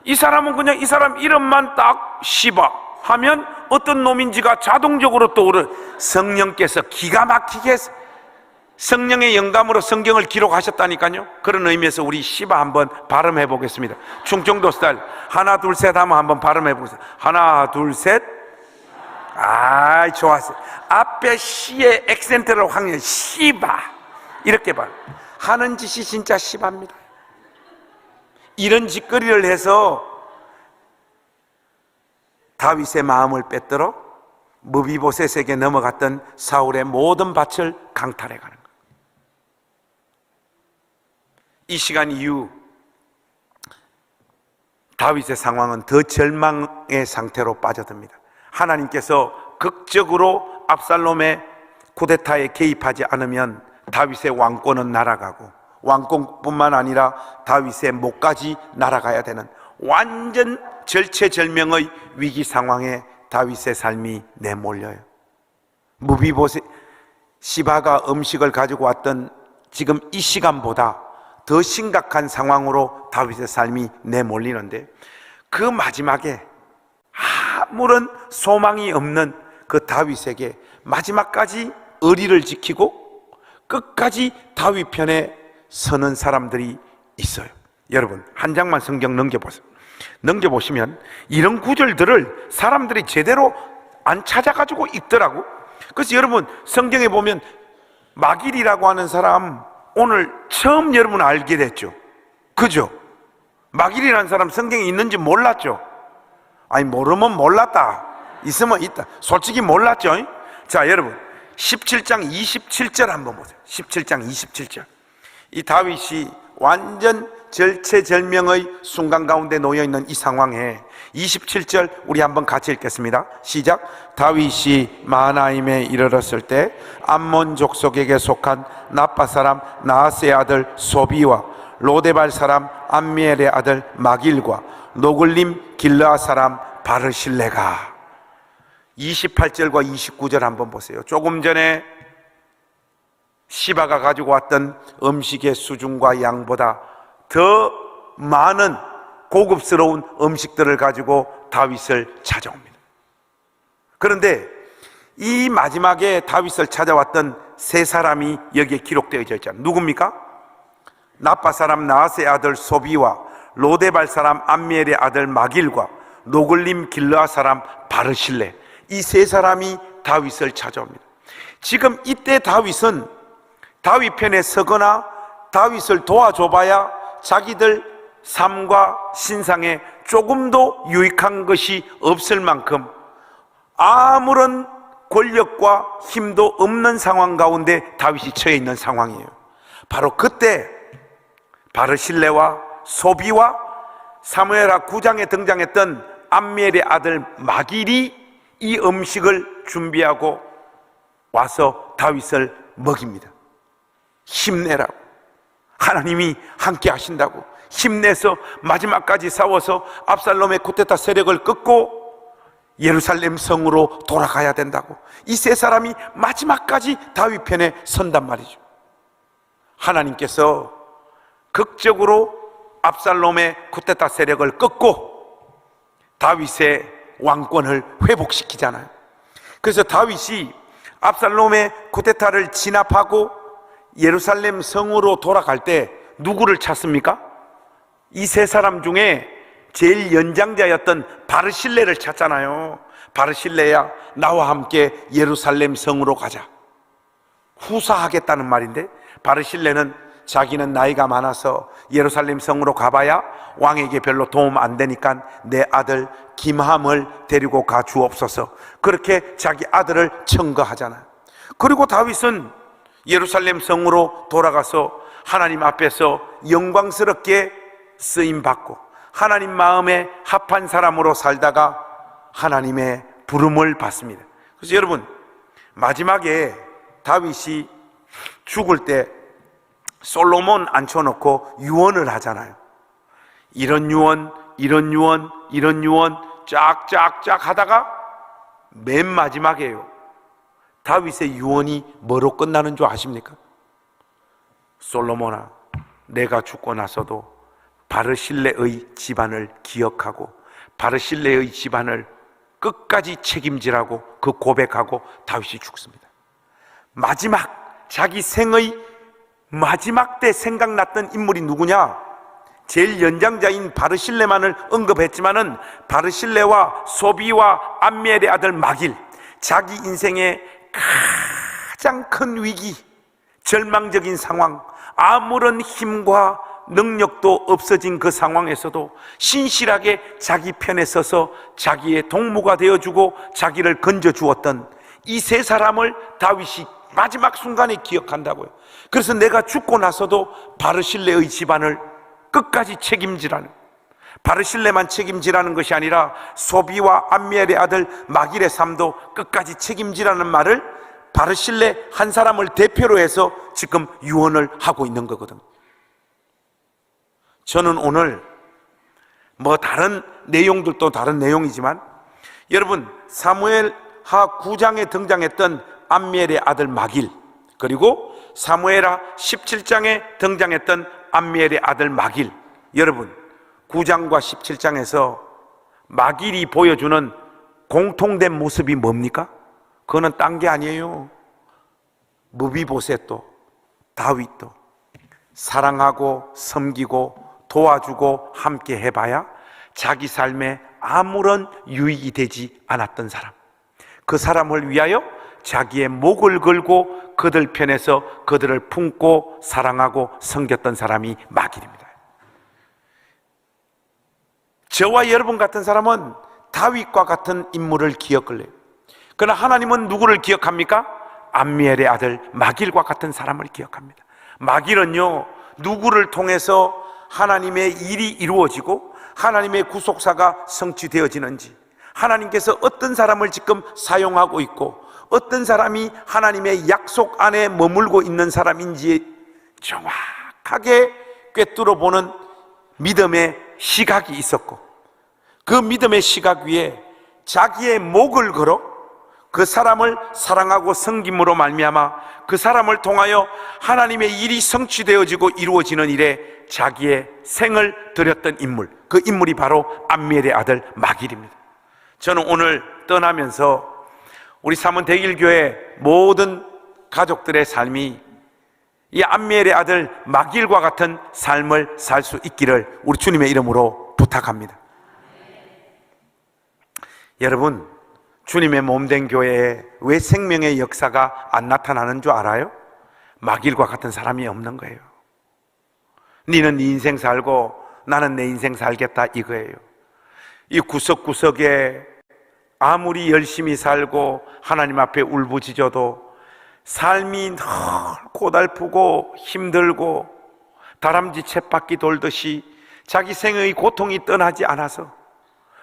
이 사람은 그냥 이 사람 이름만 딱 시바 하면 어떤 놈인지가 자동적으로 떠오르. 성령께서 기가 막히게 성령의 영감으로 성경을 기록하셨다니까요. 그런 의미에서 우리 시바 한번 발음해 보겠습니다. 충청도 스타일. 하나 둘 셋 하면 한번 발음해 보세요. 하나 둘 셋. 아, 좋았어요. 앞에 시의 액센트를 확 시바 이렇게 봐. 하는 짓이 진짜 시바입니다. 이런 짓거리를 해서 다윗의 마음을 빼들어 무비보셋에게 넘어갔던 사울의 모든 밭을 강탈해 가는 거예요. 이 시간 이후 다윗의 상황은 더 절망의 상태로 빠져듭니다. 하나님께서 극적으로 압살롬의 쿠데타에 개입하지 않으면 다윗의 왕권은 날아가고 왕권뿐만 아니라 다윗의 목까지 날아가야 되는 완전 절체절명의 위기 상황에 다윗의 삶이 내몰려요. 무비보셋 시바가 음식을 가지고 왔던 지금 이 시간보다 더 심각한 상황으로 다윗의 삶이 내몰리는데, 그 마지막에 아무런 소망이 없는 그 다윗에게 마지막까지 의리를 지키고 끝까지 다윗 편에 서는 사람들이 있어요. 여러분, 한 장만 성경 넘겨보세요. 넘겨보시면 이런 구절들을 사람들이 제대로 안 찾아가지고 읽더라고. 그래서 여러분, 성경에 보면 마길이라고 하는 사람 오늘 처음 여러분 알게 됐죠. 그죠? 마길이라는 사람 성경에 있는지 몰랐죠? 아니, 모르면 몰랐다, 있으면 있다. 솔직히 몰랐죠? 자, 여러분, 17장 27절 한번 보세요. 17장 27절. 이 다윗이 완전 절체절명의 순간 가운데 놓여있는 이 상황에 27절 우리 한번 같이 읽겠습니다. 시작. 다윗이 마하나임에 이르렀을 때 암몬 족속에게 속한 나빠 사람 나하스의 아들 소비와 로데발 사람 암미엘의 아들 마길과 노글림 길르아 사람 바르실레가. 28절과 29절 한번 보세요. 조금 전에 시바가 가지고 왔던 음식의 수준과 양보다 더 많은 고급스러운 음식들을 가지고 다윗을 찾아옵니다. 그런데 이 마지막에 다윗을 찾아왔던 세 사람이 여기에 기록되어 있잖아요. 누굽니까? 나빠 사람 나하스의 아들 소비와 로데발 사람 암미엘의 아들 마길과 노글림 길르아 사람 바르실레. 이 세 사람이 다윗을 찾아옵니다. 지금 이때 다윗은 다윗 편에 서거나 다윗을 도와줘봐야 자기들 삶과 신상에 조금도 유익한 것이 없을 만큼 아무런 권력과 힘도 없는 상황 가운데 다윗이 처해 있는 상황이에요. 바로 그때 바르실레와 소비와 사무엘하 9장에 등장했던 암미엘의 아들 마길이 이 음식을 준비하고 와서 다윗을 먹입니다. 힘내라고, 하나님이 함께 하신다고 힘내서 마지막까지 싸워서 압살롬의 쿠데타 세력을 끊고 예루살렘 성으로 돌아가야 된다고. 이 세 사람이 마지막까지 다윗 편에 선단 말이죠. 하나님께서 극적으로 압살롬의 쿠데타 세력을 꺾고 다윗의 왕권을 회복시키잖아요. 그래서 다윗이 압살롬의 쿠데타를 진압하고 예루살렘 성으로 돌아갈 때 누구를 찾습니까? 이 세 사람 중에 제일 연장자였던 바르실레를 찾잖아요. 바르실레야, 나와 함께 예루살렘 성으로 가자. 후사하겠다는 말인데, 바르실레는 자기는 나이가 많아서 예루살렘 성으로 가봐야 왕에게 별로 도움 안 되니까 내 아들 김함을 데리고 가 주옵소서. 그렇게 자기 아들을 청거하잖아요. 그리고 다윗은 예루살렘 성으로 돌아가서 하나님 앞에서 영광스럽게 쓰임받고 하나님 마음에 합한 사람으로 살다가 하나님의 부름을 받습니다. 그래서 여러분, 마지막에 다윗이 죽을 때 솔로몬 앉혀놓고 유언을 하잖아요. 이런 유언, 이런 유언, 이런 유언 쫙쫙쫙 하다가 맨 마지막에요, 다윗의 유언이 뭐로 끝나는 줄 아십니까? 솔로몬아, 내가 죽고 나서도 바르실레의 집안을 기억하고 바르실레의 집안을 끝까지 책임지라고 그 고백하고 다윗이 죽습니다. 마지막, 자기 생의 마지막 때 생각났던 인물이 누구냐? 제일 연장자인 바르실레만을 언급했지만은 바르실레와 소비와 암미엘의 아들 마길, 자기 인생의 가장 큰 위기, 절망적인 상황, 아무런 힘과 능력도 없어진 그 상황에서도 신실하게 자기 편에 서서 자기의 동무가 되어주고 자기를 건져주었던 이 세 사람을 다윗이 마지막 순간에 기억한다고요. 그래서 내가 죽고 나서도 바르실레의 집안을 끝까지 책임지라는, 바르실레만 책임지라는 것이 아니라 소비와 암미엘의 아들 마길의 삶도 끝까지 책임지라는 말을 바르실레 한 사람을 대표로 해서 지금 유언을 하고 있는 거거든요. 저는 오늘 다른 내용들도 다른 내용이지만 여러분, 사무엘하 9장에 등장했던 암미엘의 아들 마길, 그리고 사무엘하 17장에 등장했던 암미엘의 아들 마길, 여러분 9장과 17장에서 마길이 보여주는 공통된 모습이 뭡니까? 그거는 딴 게 아니에요. 무비보셋도 다윗도 사랑하고 섬기고 도와주고 함께 해봐야 자기 삶에 아무런 유익이 되지 않았던 사람, 그 사람을 위하여 자기의 목을 걸고 그들 편에서 그들을 품고 사랑하고 섬겼던 사람이 마길입니다. 저와 여러분 같은 사람은 다윗과 같은 인물을 기억을 해요. 그러나 하나님은 누구를 기억합니까? 암미엘의 아들 마길과 같은 사람을 기억합니다. 마길은요, 누구를 통해서 하나님의 일이 이루어지고 하나님의 구속사가 성취되어지는지, 하나님께서 어떤 사람을 지금 사용하고 있고 어떤 사람이 하나님의 약속 안에 머물고 있는 사람인지 정확하게 꿰뚫어 보는 믿음의 시각이 있었고, 그 믿음의 시각 위에 자기의 목을 걸어 그 사람을 사랑하고 섬김으로 말미암아 그 사람을 통하여 하나님의 일이 성취되어지고 이루어지는 일에 자기의 생을 드렸던 인물, 그 인물이 바로 암미엘의 아들 마길입니다. 저는 오늘 떠나면서 우리 삼원 대길교회 모든 가족들의 삶이 이 암미엘의 아들 마길과 같은 삶을 살 수 있기를 우리 주님의 이름으로 부탁합니다. 여러분, 주님의 몸된 교회에 왜 생명의 역사가 안 나타나는 줄 알아요? 마길과 같은 사람이 없는 거예요. 너는 네 인생 살고 나는 내 인생 살겠다, 이거예요. 이 구석구석에 아무리 열심히 살고 하나님 앞에 울부짖어도 삶이 늘 고달프고 힘들고 다람쥐 쳇바퀴 돌듯이 자기 생의 고통이 떠나지 않아서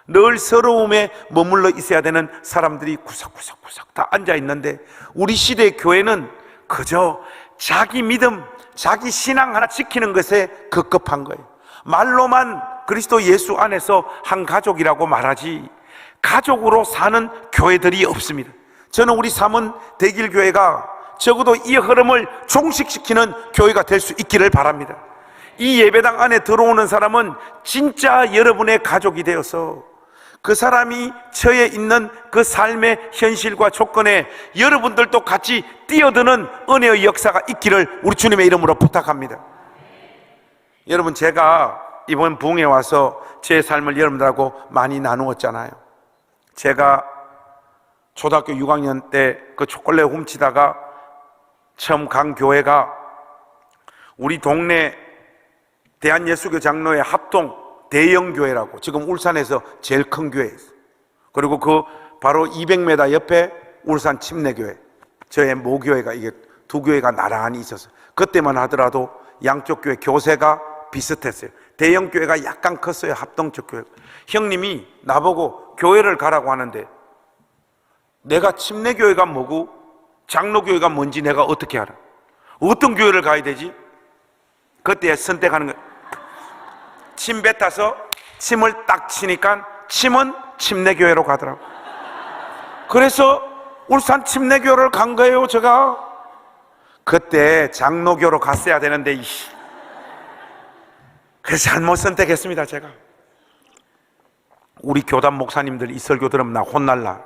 늘 서러움에 머물러 있어야 되는 사람들이 구석구석 다 앉아있는데, 우리 시대의 교회는 그저 자기 믿음, 자기 신앙 하나 지키는 것에 급급한 거예요. 말로만 그리스도 예수 안에서 한 가족이라고 말하지 가족으로 사는 교회들이 없습니다. 저는 우리 삼은 대길교회가 적어도 이 흐름을 종식시키는 교회가 될 수 있기를 바랍니다. 이 예배당 안에 들어오는 사람은 진짜 여러분의 가족이 되어서 그 사람이 처해 있는 그 삶의 현실과 조건에 여러분들도 같이 뛰어드는 은혜의 역사가 있기를 우리 주님의 이름으로 부탁합니다. 여러분, 제가 이번 부흥에 와서 제 삶을 여러분들하고 많이 나누었잖아요. 제가 초등학교 6학년 때 그 초콜릿 훔치다가 처음 간 교회가 우리 동네 대한예수교 장로회 합동 대형교회라고, 지금 울산에서 제일 큰 교회예요. 그리고 그 바로 200m 옆에 울산 침례교회, 저의 모교회가, 이게 두 교회가 나란히 있었어요. 그때만 하더라도 양쪽 교회 교세가 비슷했어요. 대형교회가 약간 컸어요. 합동 쪽 교회. 형님이 나보고 교회를 가라고 하는데 내가 침례교회가 뭐고 장로교회가 뭔지 내가 어떻게 알아? 어떤 교회를 가야 되지? 그때 선택하는 거예요. 침 뱉어서 침을 딱 치니까 침은 침례교회로 가더라고. 그래서 울산 침례교회를 간 거예요. 제가 그때 장로교로 갔어야 되는데 그래서 잘못 선택했습니다. 제가 우리 교단 목사님들 이 설교 들으면 나 혼날라.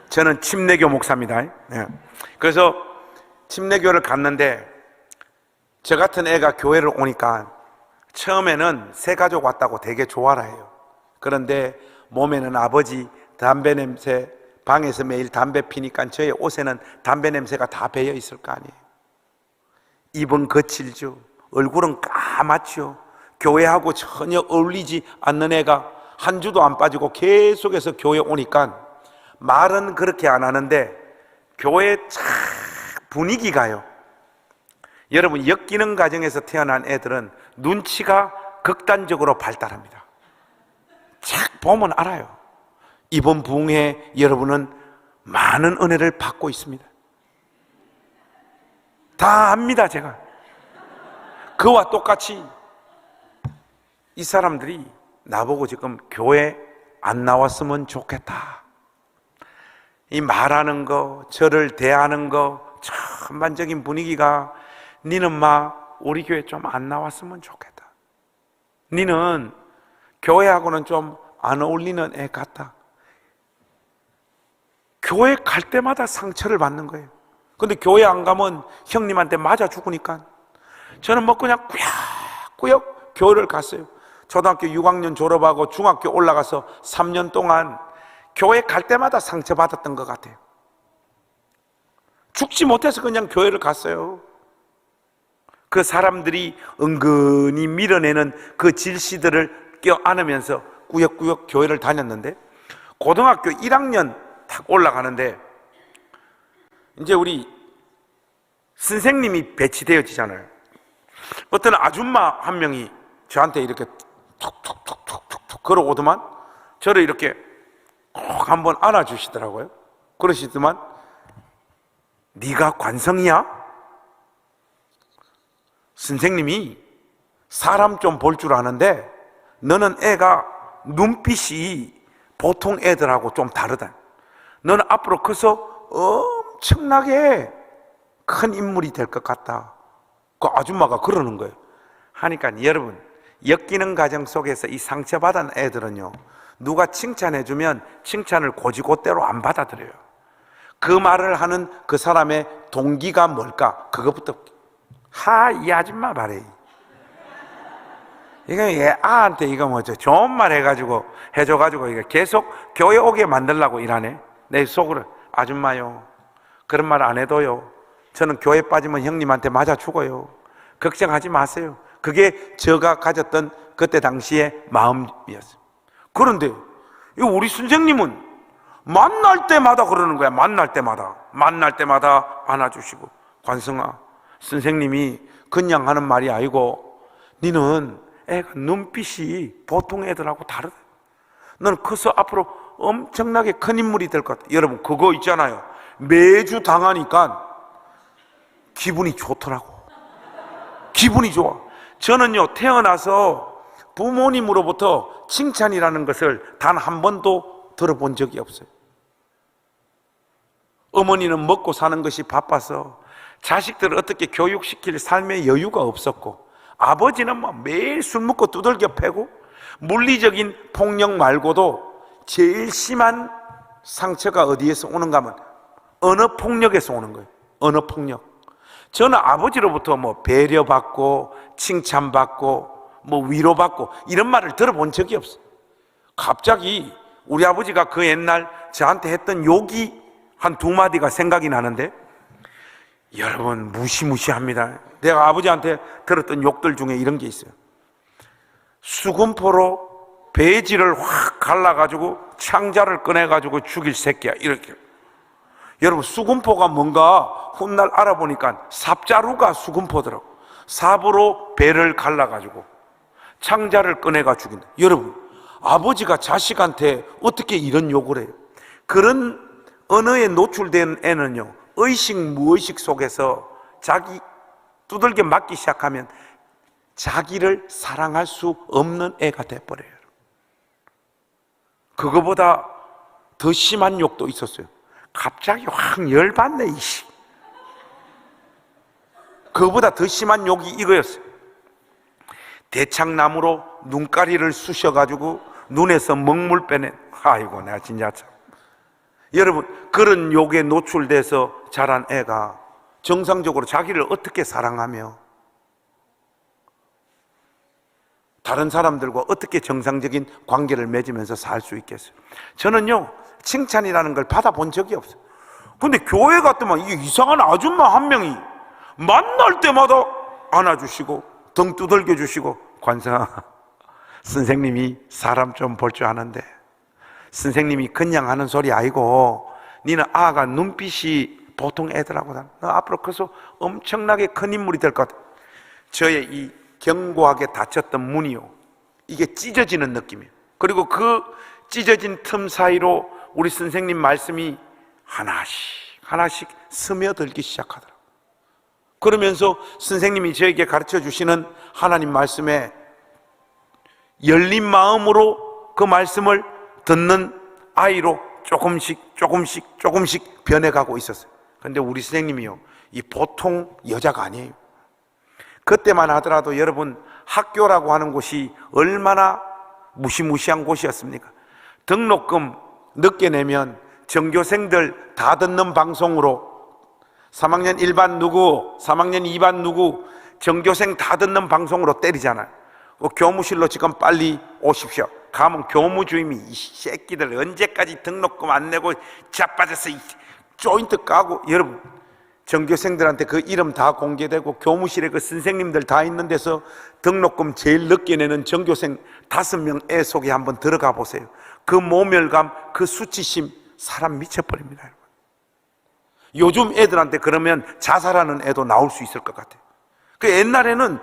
저는 침례교 목사입니다. 네. 그래서 침례교를 갔는데 저 같은 애가 교회를 오니까 처음에는 새 가족 왔다고 되게 좋아라 해요. 그런데 몸에는 아버지 담배 냄새, 방에서 매일 담배 피니까 저의 옷에는 담배 냄새가 다 배어 있을 거 아니에요. 입은 거칠죠. 얼굴은 까맣죠. 교회하고 전혀 어울리지 않는 애가 한 주도 안 빠지고 계속해서 교회 오니까 말은 그렇게 안 하는데 교회 참 분위기가요. 여러분, 엮이는 가정에서 태어난 애들은 눈치가 극단적으로 발달합니다. 착 보면 알아요. 이번 부흥회 여러분은 많은 은혜를 받고 있습니다. 다 압니다. 제가 그와 똑같이 이 사람들이 나보고 지금 교회 안 나왔으면 좋겠다, 이 말하는 거, 저를 대하는 거, 전반적인 분위기가 니는 우리 교회 좀 안 나왔으면 좋겠다, 니는 교회하고는 좀 안 어울리는 애 같다. 교회 갈 때마다 상처를 받는 거예요. 근데 교회 안 가면 형님한테 맞아 죽으니까 저는 그냥 꾸역꾸역 교회를 갔어요. 초등학교 6학년 졸업하고 중학교 올라가서 3년 동안 교회 갈 때마다 상처받았던 것 같아요. 죽지 못해서 그냥 교회를 갔어요. 그 사람들이 은근히 밀어내는 그 질시들을 껴안으면서 꾸역꾸역 교회를 다녔는데 고등학교 1학년 탁 올라가는데 이제 우리 선생님이 배치되어지잖아요. 어떤 아줌마 한 명이 저한테 이렇게 툭툭툭툭툭 걸어오더만 저를 이렇게 꼭 한번 안아주시더라고요. 그러시더만, 네가 관성이야? 선생님이 사람 좀 볼 줄 아는데 너는 애가 눈빛이 보통 애들하고 좀 다르다. 너는 앞으로 커서 엄청나게 큰 인물이 될 것 같다. 그 아줌마가 그러는 거예요. 하니까 여러분, 엮이는 가정 속에서 이 상처받은 애들은요, 누가 칭찬해주면 칭찬을 고지고대로 안 받아들여요. 그 말을 하는 그 사람의 동기가 뭘까? 그것부터 이 아줌마 말해. 이거 얘 아한테 이거 좋은 말 해줘가지고 이거 계속 교회 오게 만들려고 일하네. 내 속으로 아줌마요, 그런 말 안 해도요, 저는 교회 빠지면 형님한테 맞아 죽어요. 걱정하지 마세요. 그게 제가 가졌던 그때 당시의 마음이었어요. 그런데 우리 선생님은 만날 때마다 그러는 거야. 만날 때마다 안아주시고, 관성아, 선생님이 그냥 하는 말이 아니고 니는 애가 눈빛이 보통 애들하고 다르다. 너는 커서 앞으로 엄청나게 큰 인물이 될 것 같아. 여러분, 그거 있잖아요, 매주 당하니까 기분이 좋더라고. 기분이 좋아. 저는요, 태어나서 부모님으로부터 칭찬이라는 것을 단 한 번도 들어본 적이 없어요. 어머니는 먹고 사는 것이 바빠서 자식들을 어떻게 교육시킬 삶의 여유가 없었고, 아버지는 뭐 매일 술 먹고 두들겨 패고, 물리적인 폭력 말고도 제일 심한 상처가 어디에서 오는가 하면 언어 폭력에서 오는 거예요. 언어 폭력. 저는 아버지로부터 뭐 배려받고 칭찬받고 뭐 위로받고 이런 말을 들어본 적이 없어요. 갑자기 우리 아버지가 그 옛날 저한테 했던 욕이 한 두 마디가 생각이 나는데, 여러분 무시무시합니다. 내가 아버지한테 들었던 욕들 중에 이런 게 있어요. 수금포로 배지를 확 갈라가지고 창자를 꺼내가지고 죽일 새끼야, 이렇게. 여러분, 수금포가 뭔가 훗날 알아보니까 삽자루가 수금포더라고. 삽으로 배를 갈라가지고 창자를 꺼내가 죽인다. 여러분, 아버지가 자식한테 어떻게 이런 욕을 해요? 그런 언어에 노출된 애는요, 의식 무의식 속에서 자기 두들겨 맞기 시작하면 자기를 사랑할 수 없는 애가 돼버려요. 그거보다 더 심한 욕도 있었어요. 갑자기 확 열받네, 이씨. 그거보다 더 심한 욕이 이거였어요. 대창나무로 눈가리를 쑤셔가지고 눈에서 먹물 빼낸, 아이고 내가 진짜 참. 여러분, 그런 욕에 노출돼서 자란 애가 정상적으로 자기를 어떻게 사랑하며 다른 사람들과 어떻게 정상적인 관계를 맺으면서 살 수 있겠어요? 저는요, 칭찬이라는 걸 받아본 적이 없어요. 근데 교회 갔더만 이게 이상한 아줌마 한 명이 만날 때마다 안아주시고 등 두들겨 주시고, 관사 선생님이 사람 좀 볼 줄 아는데 선생님이 그냥 하는 소리 아니고 니는 아가 눈빛이 보통 애들하고 너 앞으로 커서 엄청나게 큰 인물이 될 것 같아. 저의 이 견고하게 닫혔던 문이요, 이게 찢어지는 느낌이에요. 그리고 그 찢어진 틈 사이로 우리 선생님 말씀이 하나씩 하나씩 스며들기 시작하더라고요. 그러면서 선생님이 저에게 가르쳐 주시는 하나님 말씀에 열린 마음으로 그 말씀을 듣는 아이로 조금씩 변해가고 있었어요. 그런데 우리 선생님이요, 이 보통 여자가 아니에요. 그때만 하더라도 여러분, 학교라고 하는 곳이 얼마나 무시무시한 곳이었습니까? 등록금 늦게 내면 전교생들 다 듣는 방송으로 3학년 1반 누구, 3학년 2반 누구, 전교생 다 듣는 방송으로 때리잖아요. 교무실로 지금 빨리 오십시오. 가면 교무주임이 이 새끼들 언제까지 등록금 안 내고 자빠져서 조인트 까고, 여러분 전교생들한테 그 이름 다 공개되고 교무실에 그 선생님들 다 있는 데서 등록금 제일 늦게 내는 전교생 5명 애 속에 한번 들어가 보세요. 그 모멸감, 그 수치심, 사람 미쳐버립니다. 여러분. 요즘 애들한테 그러면 자살하는 애도 나올 수 있을 것 같아요. 그 옛날에는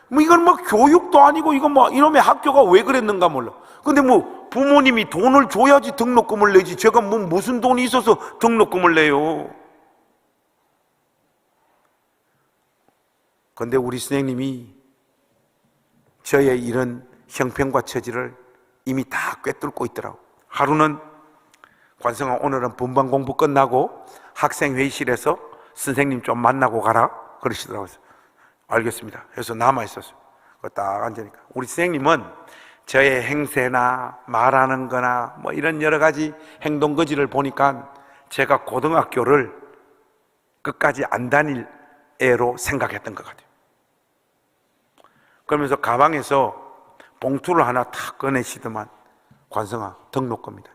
뭐 이건 뭐 교육도 아니고 이거 뭐 이놈의 학교가 왜 그랬는가 몰라. 근데 뭐 부모님이 돈을 줘야지 등록금을 내지, 제가 뭐 무슨 돈이 있어서 등록금을 내요. 근데 우리 선생님이 저의 이런 형편과 처지를 이미 다 꿰뚫고 있더라고. 하루는 관성아, 오늘은 분반 공부 끝나고 학생 회의실에서 선생님 좀 만나고 가라 그러시더라고요. 알겠습니다. 그래서 남아있었어요. 딱 앉으니까 우리 선생님은 저의 행세나 말하는 거나 뭐 이런 여러 가지 행동 거지를 보니까 제가 고등학교를 끝까지 안 다닐 애로 생각했던 것 같아요. 그러면서 가방에서 봉투를 하나 탁 꺼내시더만, 관성아, 등록금이다.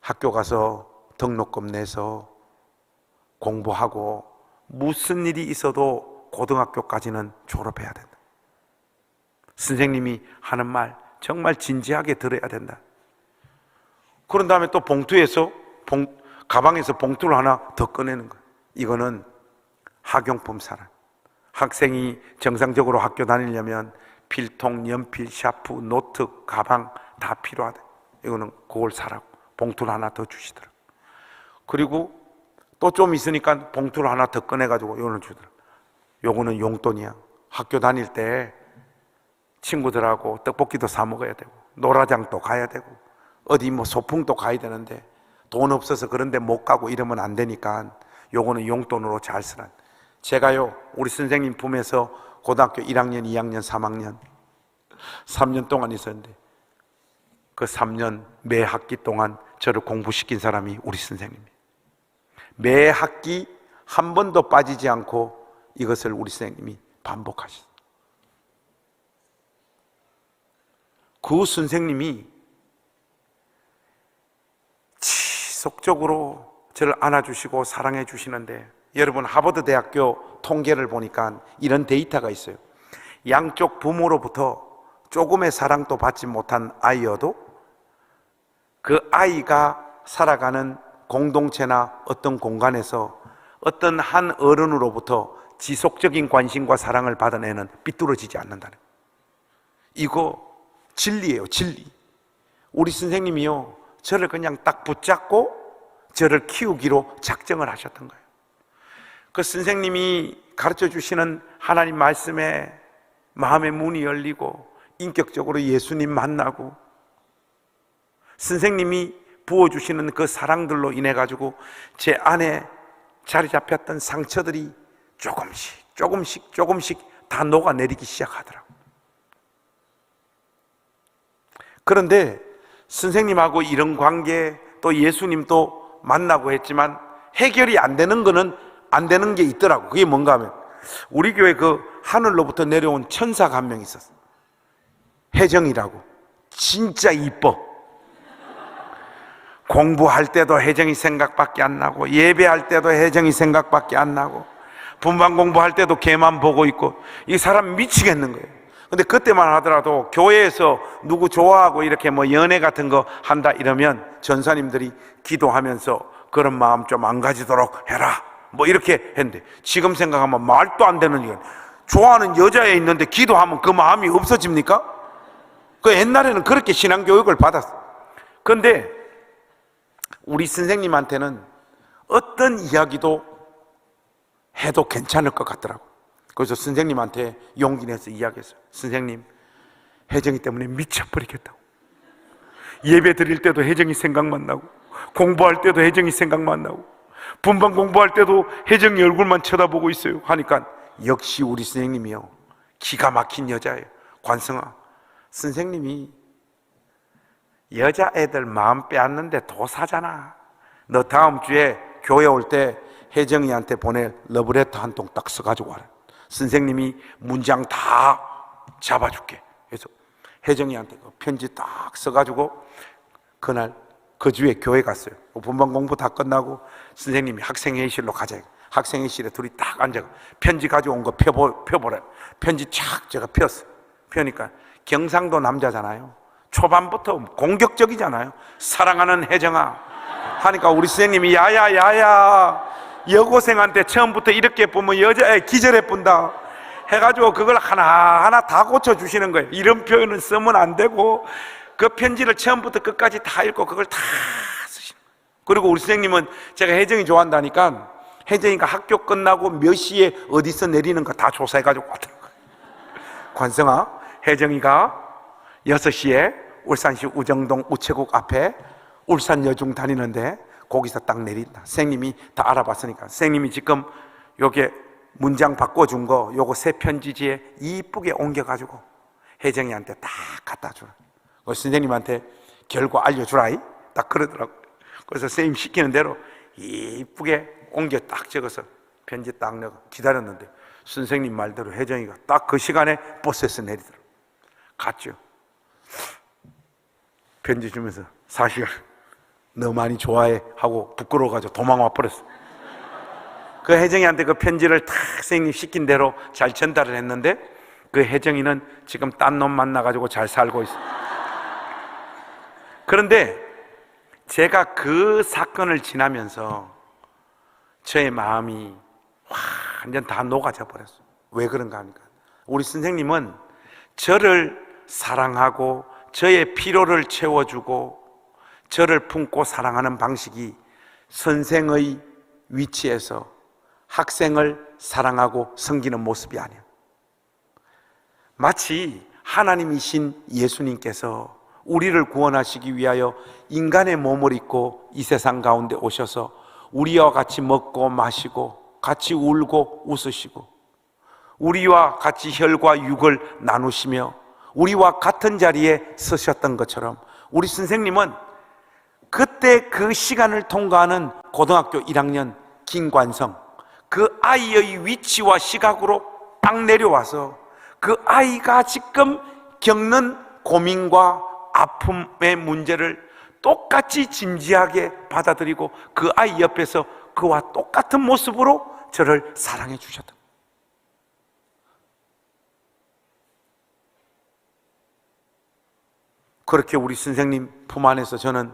학교 가서 등록금 내서 공부하고 무슨 일이 있어도 고등학교까지는 졸업해야 된다. 선생님이 하는 말 정말 진지하게 들어야 된다. 그런 다음에 또 봉투에서 가방에서 봉투를 하나 더 꺼내는 거예요. 이거는 학용품 사람. 학생이 정상적으로 학교 다니려면 필통, 연필, 샤프, 노트, 가방 다 필요하다. 이거는 그걸 사라고 봉투를 하나 더 주시더라고요. 그리고 또 좀 있으니까 봉투를 하나 더 꺼내가지고 이거는 주더라고요. 요거는 용돈이야. 학교 다닐 때 친구들하고 떡볶이도 사 먹어야 되고 노라장도 가야 되고 어디 뭐 소풍도 가야 되는데 돈 없어서 그런데 못 가고 이러면 안 되니까 요거는 용돈으로 잘 쓰란. 제가요 우리 선생님 품에서 고등학교 1학년, 2학년, 3학년 3년 동안 있었는데 그 3년 매 학기 동안 저를 공부시킨 사람이 우리 선생님이에요. 매 학기 한 번도 빠지지 않고 이것을 우리 선생님이 반복하셨어요. 그 선생님이 지속적으로 저를 안아주시고 사랑해 주시는데, 여러분 하버드 대학교 통계를 보니까 이런 데이터가 있어요. 양쪽 부모로부터 조금의 사랑도 받지 못한 아이여도 그 아이가 살아가는 공동체나 어떤 공간에서 어떤 한 어른으로부터 지속적인 관심과 사랑을 받은 애는 삐뚤어지지 않는다는, 이거 진리예요, 진리. 우리 선생님이요 저를 그냥 딱 붙잡고 저를 키우기로 작정을 하셨던 거예요. 그 선생님이 가르쳐 주시는 하나님 말씀에 마음의 문이 열리고 인격적으로 예수님 만나고 선생님이 부어주시는 그 사랑들로 인해 가지고 제 안에 자리 잡혔던 상처들이 조금씩 다 녹아내리기 시작하더라고요. 그런데 선생님하고 이런 관계, 또 예수님도 만나고 했지만 해결이 안 되는 거는 안 되는 게 있더라고. 그게 뭔가 하면 우리 교회 그 하늘로부터 내려온 천사가 한 명 있었어. 혜정이라고. 진짜 이뻐. 공부할 때도 혜정이 생각밖에 안 나고, 예배할 때도 혜정이 생각밖에 안 나고, 분반 공부할 때도 걔만 보고 있고, 이 사람 미치겠는 거예요. 근데 그때만 하더라도 교회에서 누구 좋아하고 이렇게 뭐 연애 같은 거 한다 이러면 전사님들이 기도하면서 그런 마음 좀 안 가지도록 해라 뭐 이렇게 했는데, 지금 생각하면 말도 안 되는 얘기예요. 좋아하는 여자애 있는데 기도하면 그 마음이 없어집니까? 그 옛날에는 그렇게 신앙교육을 받았어. 그런데 우리 선생님한테는 어떤 이야기도 해도 괜찮을 것 같더라고. 그래서 선생님한테 용기 내서 이야기했어요. 선생님, 혜정이 때문에 미쳐버리겠다고. 예배 드릴 때도 혜정이 생각만 나고, 공부할 때도 혜정이 생각만 나고, 분반 공부할 때도 혜정이 얼굴만 쳐다보고 있어요 하니까, 역시 우리 선생님이요 기가 막힌 여자예요. 관성아, 선생님이 여자애들 마음 빼앗는데 도사잖아. 너 다음 주에 교회 올 때 혜정이한테 보낼 러브레터 한 통 딱 써가지고 와라. 선생님이 문장 다 잡아줄게. 그래서 혜정이한테 편지 딱 써가지고 그날 그 주에 교회 갔어요. 분반 공부 다 끝나고 선생님이 학생회의실로 가자. 학생회의실에 둘이 딱 앉아 편지 가져온 거 펴보래. 편지 착 제가 폈어. 펴니까 경상도 남자잖아요. 초반부터 공격적이잖아요. 사랑하는 혜정아 하니까 우리 선생님이 야야 여고생한테 처음부터 이렇게 보면 여자애 기절해 뿐다 해가지고 그걸 하나하나 다 고쳐주시는 거예요. 이런 표현은 쓰면 안 되고, 그 편지를 처음부터 끝까지 다 읽고 그걸 다 쓰시는 거예요. 그리고 우리 선생님은 제가 혜정이 좋아한다니까 혜정이가 학교 끝나고 몇 시에 어디서 내리는 거 다 조사해가지고 왔다는 거예요. 관성아, 혜정이가 6시에 울산시 우정동 우체국 앞에 울산 여중 다니는데 거기서 딱 내린다. 선생님이 다 알아봤으니까 선생님이 지금 요게 문장 바꿔준 거 요거 새 편지지에 이쁘게 옮겨가지고 혜정이한테 딱 갖다 주라. 선생님한테 결과 알려주라 딱 그러더라고. 그래서 선생님 시키는 대로 이쁘게 옮겨 딱 적어서 편지 딱 넣어 기다렸는데 선생님 말대로 혜정이가 딱 그 시간에 버스에서 내리더라고. 갔죠. 편지 주면서 사실 너 많이 좋아해 하고 부끄러워가지고 도망와 버렸어. 그 혜정이한테 그 편지를 탁 선생님 시킨 대로 잘 전달을 했는데 그 혜정이는 지금 딴 놈 만나가지고 잘 살고 있어. 그런데 제가 그 사건을 지나면서 저의 마음이 완전 다 녹아져 버렸어. 왜 그런가 하니까 우리 선생님은 저를 사랑하고 저의 필요를 채워주고 저를 품고 사랑하는 방식이 선생의 위치에서 학생을 사랑하고 섬기는 모습이 아니에요. 마치 하나님이신 예수님께서 우리를 구원하시기 위하여 인간의 몸을 입고 이 세상 가운데 오셔서 우리와 같이 먹고 마시고 같이 울고 웃으시고 우리와 같이 혈과 육을 나누시며 우리와 같은 자리에 서셨던 것처럼 우리 선생님은 그때 그 시간을 통과하는 고등학교 1학년 김관성, 그 아이의 위치와 시각으로 딱 내려와서 그 아이가 지금 겪는 고민과 아픔의 문제를 똑같이 진지하게 받아들이고 그 아이 옆에서 그와 똑같은 모습으로 저를 사랑해 주셨다. 그렇게 우리 선생님 품 안에서 저는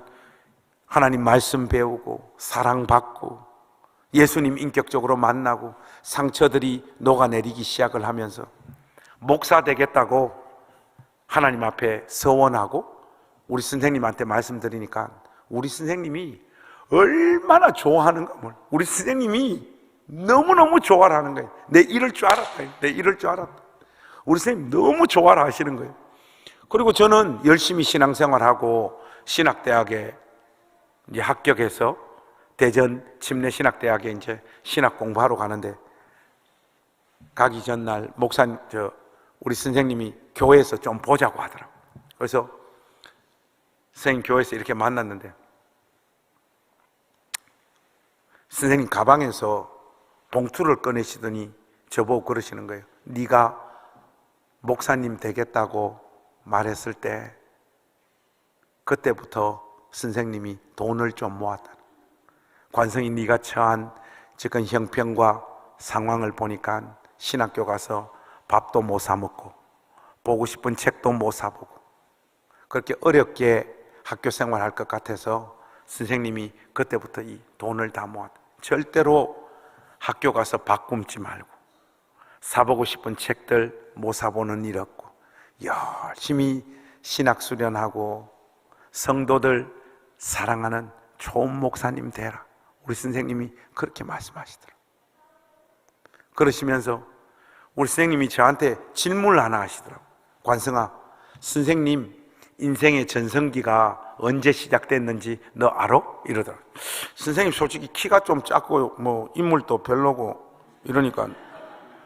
하나님 말씀 배우고 사랑받고 예수님 인격적으로 만나고 상처들이 녹아내리기 시작을 하면서 목사 되겠다고 하나님 앞에 서원하고 우리 선생님한테 말씀드리니까 우리 선생님이 얼마나 좋아하는가 몰라. 우리 선생님이 너무너무 좋아를 하는 거예요. 내 이럴 줄 알았다. 내 이럴 줄 알았다. 우리 선생님 너무 좋아를 하시는 거예요. 그리고 저는 열심히 신앙생활하고 신학대학에 이제 합격해서 대전 침례신학대학에 이제 신학 공부하러 가는데 가기 전날 목사님, 우리 선생님이 교회에서 좀 보자고 하더라고요. 그래서 선생님 교회에서 이렇게 만났는데 선생님 가방에서 봉투를 꺼내시더니 저보고 그러시는 거예요. 네가 목사님 되겠다고 말했을 때 그때부터 선생님이 돈을 좀 모았다. 관성이 네가 처한 지금 형편과 상황을 보니까 신학교 가서 밥도 못 사 먹고 보고 싶은 책도 못 사보고 그렇게 어렵게 학교 생활할 것 같아서 선생님이 그때부터 이 돈을 다 모았다. 절대로 학교 가서 밥 굶지 말고 사보고 싶은 책들 못 사보는 일 없고 열심히 신학 수련하고 성도들 사랑하는 좋은 목사님 되라. 우리 선생님이 그렇게 말씀하시더라고요. 그러시면서 우리 선생님이 저한테 질문을 하나 하시더라고요. 관성아, 선생님 인생의 전성기가 언제 시작됐는지 너 알아? 이러더라고요. 선생님 솔직히 키가 좀 작고 뭐 인물도 별로고 이러니까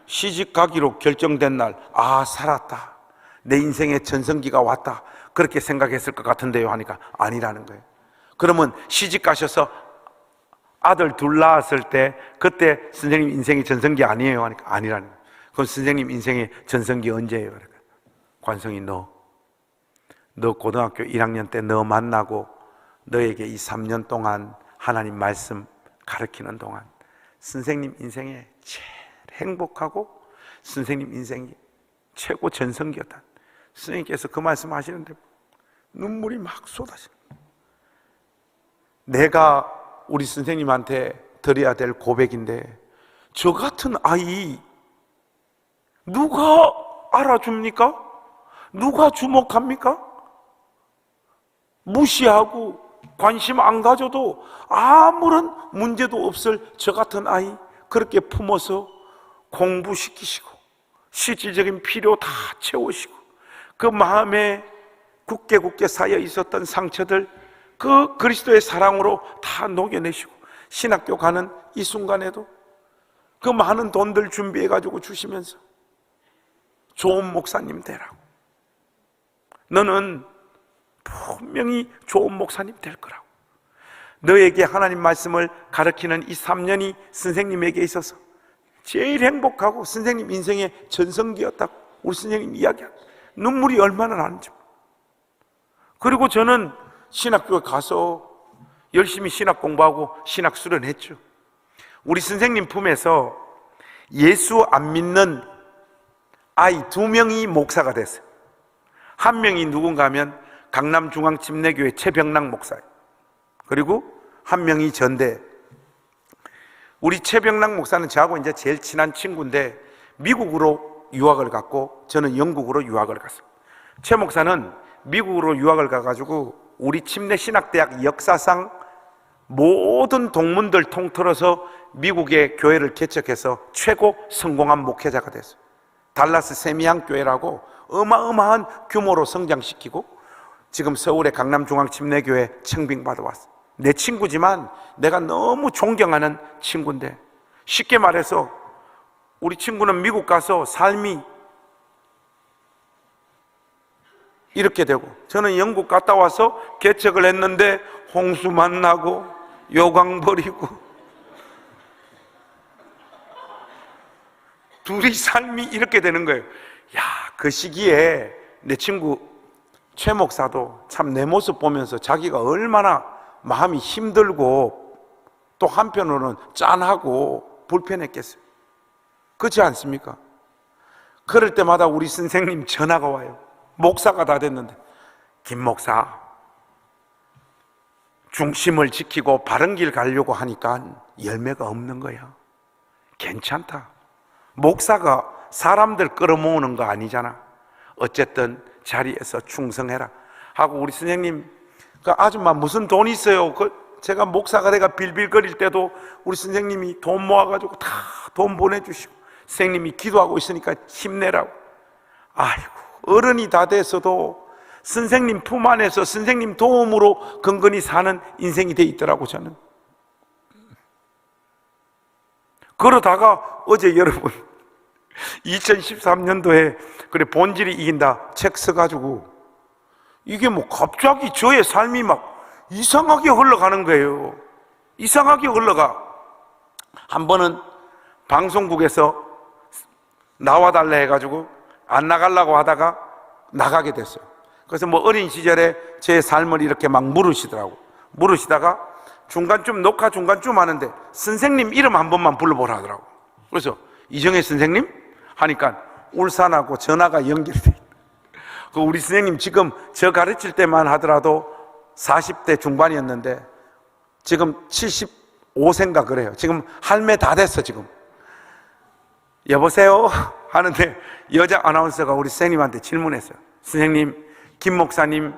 시집 가기로 결정된 날 살았다. 내 인생의 전성기가 왔다. 그렇게 생각했을 것 같은데요 하니까 아니라는 거예요. 그러면 시집 가셔서 아들 둘 낳았을 때 그때 선생님 인생의 전성기 아니에요 하니까 아니라는 거예요. 그럼 선생님 인생의 전성기 언제예요? 그러니까 관성이 너 고등학교 1학년 때 너 만나고 너에게 이 3년 동안 하나님 말씀 가르치는 동안 선생님 인생에 제일 행복하고 선생님 인생이 최고 전성기였다. 선생님께서 그 말씀 하시는데 눈물이 막 쏟아집니다. 내가 우리 선생님한테 드려야 될 고백인데 저 같은 아이 누가 알아줍니까? 누가 주목합니까? 무시하고 관심 안 가져도 아무런 문제도 없을 저 같은 아이 그렇게 품어서 공부시키시고 실질적인 필요 다 채우시고 그 마음에 굳게 쌓여 있었던 상처들 그 그리스도의 사랑으로 다 녹여내시고 신학교 가는 이 순간에도 그 많은 돈들 준비해가지고 주시면서 좋은 목사님 되라고 너는 분명히 좋은 목사님 될 거라고 너에게 하나님 말씀을 가르치는 이 3년이 선생님에게 있어서 제일 행복하고 선생님 인생의 전성기였다고 우리 선생님 이야기하고 눈물이 얼마나 나는지. 그리고 저는 신학교에 가서 열심히 신학 공부하고 신학 수련했죠. 우리 선생님 품에서 예수 안 믿는 아이 2명이 목사가 됐어요. 한 명이 누군가 하면 강남중앙침례교회 최병락 목사예요. 그리고 한 명이 전대. 우리 최병락 목사는 저하고 이제 제일 친한 친구인데 미국으로 유학을 갔고 저는 영국으로 유학을 갔습니다. 최 목사는 미국으로 유학을 가가지고 우리 침례신학대학 역사상 모든 동문들 통틀어서 미국의 교회를 개척해서 최고 성공한 목회자가 됐어요. 달라스 세미양 교회라고 어마어마한 규모로 성장시키고 지금 서울의 강남중앙침례교회 청빙받아 왔어. 내 친구지만 내가 너무 존경하는 친구인데, 쉽게 말해서 우리 친구는 미국 가서 삶이 이렇게 되고, 저는 영국 갔다 와서 개척을 했는데 홍수 만나고 요강 버리고, 둘이 삶이 이렇게 되는 거예요. 야, 그 시기에 내 친구 최 목사도 참 내 모습 보면서 자기가 얼마나 마음이 힘들고 또 한편으로는 짠하고 불편했겠어요. 그렇지 않습니까? 그럴 때마다 우리 선생님 전화가 와요. 목사가 다 됐는데, 김 목사, 중심을 지키고 바른 길 가려고 하니까 열매가 없는 거야. 괜찮다. 목사가 사람들 끌어모으는 거 아니잖아. 어쨌든 자리에서 충성해라 하고, 우리 선생님, 그 아줌마 무슨 돈 있어요? 제가 목사가 내가 빌빌거릴 때도 우리 선생님이 돈 모아가지고 다 돈 보내주시고, 선생님이 기도하고 있으니까 힘내라고. 아이고, 어른이 다 돼서도 선생님 품 안에서 선생님 도움으로 근근히 사는 인생이 돼 있더라고. 저는 그러다가 어제 여러분 2013년도에 그래 본질이 이긴다 책 써가지고, 이게 뭐 갑자기 저의 삶이 막 이상하게 흘러가는 거예요. 이상하게 흘러가. 한 번은 방송국에서 나와달라 해가지고 안 나가려고 하다가 나가게 됐어요. 그래서 뭐 어린 시절에 제 삶을 이렇게 막 물으시다가 중간쯤 녹화 중간쯤 하는데 선생님 이름 한 번만 불러보라 하더라고. 그래서 이정혜 선생님 하니까 울산하고 전화가 연결돼. 그 우리 선생님 지금 저 가르칠 때만 하더라도 40대 중반이었는데 지금 75세인가 그래요. 지금 할매 다 됐어. 지금 여보세요 하는데 여자 아나운서가 우리 선생님한테 질문했어요. 선생님, 김 목사님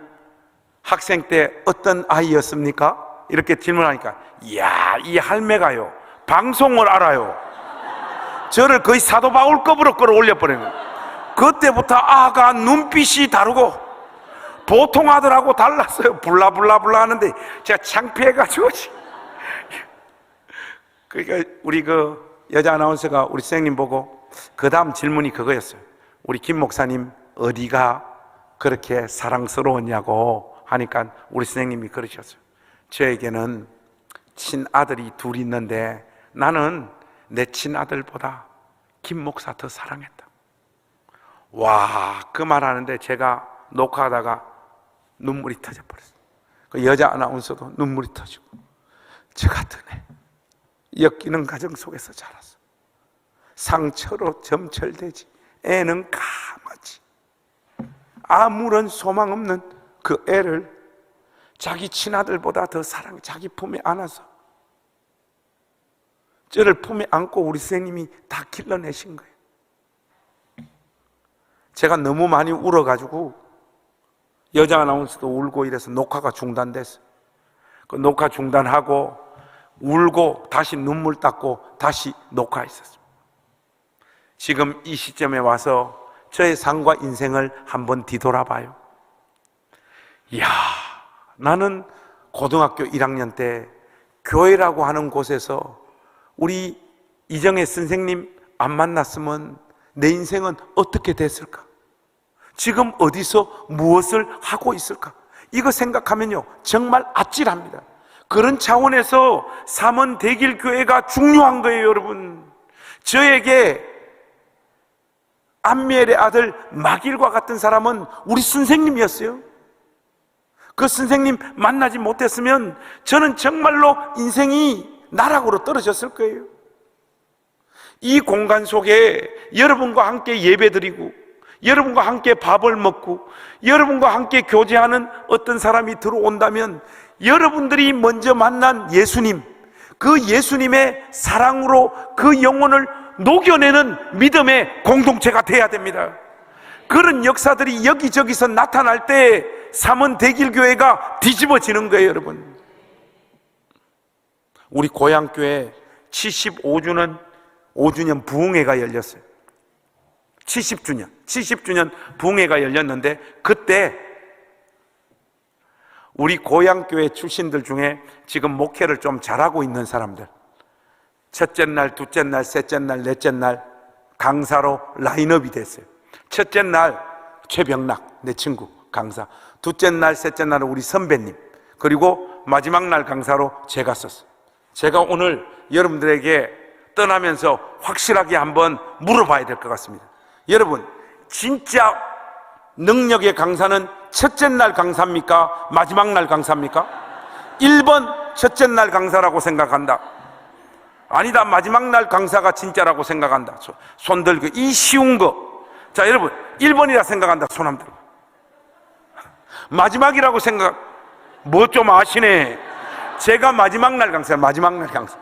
학생 때 어떤 아이였습니까? 이렇게 질문하니까, 이야, 이 할매가요 방송을 알아요. 저를 거의 사도 바울급으로 끌어올려버린 거예요. 그때부터 아가 눈빛이 다르고 보통 아들하고 달랐어요. 블라블라블라 하는데 제가 창피해가지고. 그러니까 우리 그 여자 아나운서가 우리 선생님 보고 그 다음 질문이 그거였어요. 우리 김 목사님 어디가 그렇게 사랑스러웠냐고 하니까 우리 선생님이 그러셨어요. 저에게는 친아들이 둘 있는데 나는 내 친아들보다 김 목사 더 사랑했다. 와, 그 말 하는데 제가 녹화하다가 눈물이 터져버렸어요. 그 여자 아나운서도 눈물이 터지고, 저 같은 애 엮이는 가정 속에서 자랐어. 상처로 점철되지 애는 까맣지. 아무런 소망 없는 그 애를 자기 친아들보다 더 사랑해. 자기 품에 안아서 저를 품에 안고 우리 선생님이 다 길러내신 거예요. 제가 너무 많이 울어가지고 여자 아나운서도 울고 이래서 녹화가 중단됐어요. 그 녹화 중단하고 울고 다시 눈물 닦고 다시 녹화했었어요. 지금 이 시점에 와서 저의 삶과 인생을 한번 뒤돌아봐요. 이야, 나는 고등학교 1학년 때 교회라고 하는 곳에서 우리 이정혜 선생님 안 만났으면 내 인생은 어떻게 됐을까? 지금 어디서 무엇을 하고 있을까? 이거 생각하면요 정말 아찔합니다. 그런 차원에서 삼원대길교회가 중요한 거예요. 여러분, 저에게 암미엘의 아들 마길과 같은 사람은 우리 선생님이었어요. 그 선생님 만나지 못했으면 저는 정말로 인생이 나락으로 떨어졌을 거예요. 이 공간 속에 여러분과 함께 예배드리고 여러분과 함께 밥을 먹고 여러분과 함께 교제하는 어떤 사람이 들어온다면 여러분들이 먼저 만난 예수님, 그 예수님의 사랑으로 그 영혼을 녹여내는 믿음의 공동체가 돼야 됩니다. 그런 역사들이 여기저기서 나타날 때 삼원대길교회가 뒤집어지는 거예요. 여러분, 우리 고향교회 75주년 부흥회가 열렸어요. 70주년 부흥회가 열렸는데 그때 우리 고향교회 출신들 중에 지금 목회를 좀 잘하고 있는 사람들, 첫째 날, 둘째 날, 셋째 날, 넷째 날 강사로 라인업이 됐어요. 첫째 날 최병락 내 친구 강사, 둘째 날, 셋째 날은 우리 선배님, 그리고 마지막 날 강사로 제가 썼어요. 제가 오늘 여러분들에게 떠나면서 확실하게 한번 물어봐야 될 것 같습니다. 여러분, 진짜 능력의 강사는 첫째 날 강사입니까? 마지막 날 강사입니까? 1번 첫째 날 강사라고 생각한다. 아니다, 마지막 날 강사가 진짜라고 생각한다. 손 들고, 이 쉬운 거. 자, 여러분, 1번이라 생각한다. 손 한번 들고. 마지막이라고 생각, 뭐 좀 아시네. 제가 마지막 날 강사예요. 마지막 날 강사.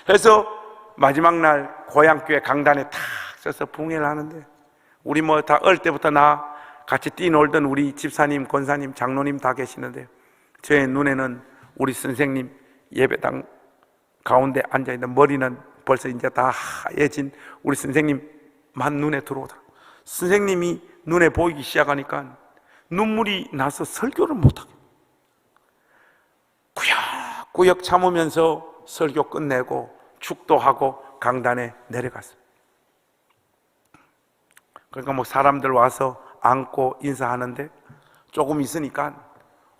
그래서 마지막 날 고향교회 강단에 탁 서서 붕해를 하는데, 우리 뭐 다 어릴 때부터 나 같이 뛰놀던 우리 집사님, 권사님, 장로님 다 계시는데, 저의 눈에는 우리 선생님 예배당 가운데 앉아있는, 머리는 벌써 이제 다 하얘진 우리 선생님만 눈에 들어오더라고요. 선생님이 눈에 보이기 시작하니까 눈물이 나서 설교를 못하겠어요. 구역구역 참으면서 설교 끝내고 축도하고 강단에 내려갔어요. 그러니까 뭐 사람들 와서 안고 인사하는데 조금 있으니까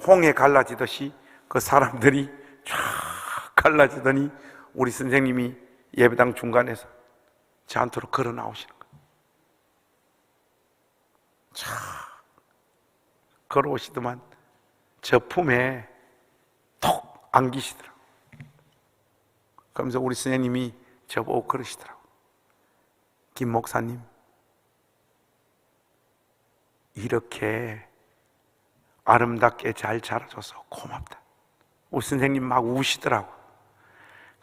홍해 갈라지듯이 그 사람들이 쫙 갈라지더니 우리 선생님이 예배당 중간에서 저한테로 걸어 나오시는 거예요. 쫙 걸어오시더만 저 품에 톡 안기시더라고요. 그러면서 우리 선생님이 저보고 그러시더라고요. 김 목사님, 이렇게 아름답게 잘 자라줘서 고맙다. 우리 선생님 막 우시더라고.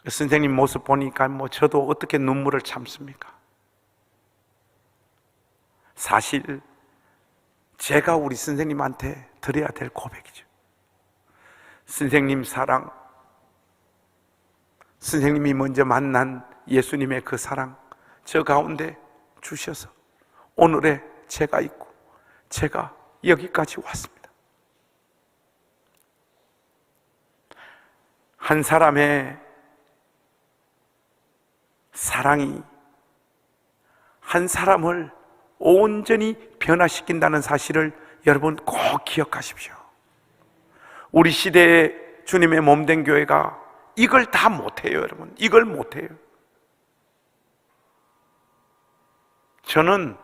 그 선생님 모습 보니까 뭐 저도 어떻게 눈물을 참습니까? 사실 제가 우리 선생님한테 드려야 될 고백이죠. 선생님 사랑, 선생님이 먼저 만난 예수님의 그 사랑, 저 가운데 주셔서 오늘의 제가 있고 제가 여기까지 왔습니다. 한 사람의 사랑이 한 사람을 온전히 변화시킨다는 사실을 여러분 꼭 기억하십시오. 우리 시대의 주님의 몸된 교회가 이걸 다 못해요. 여러분, 이걸 못해요. 저는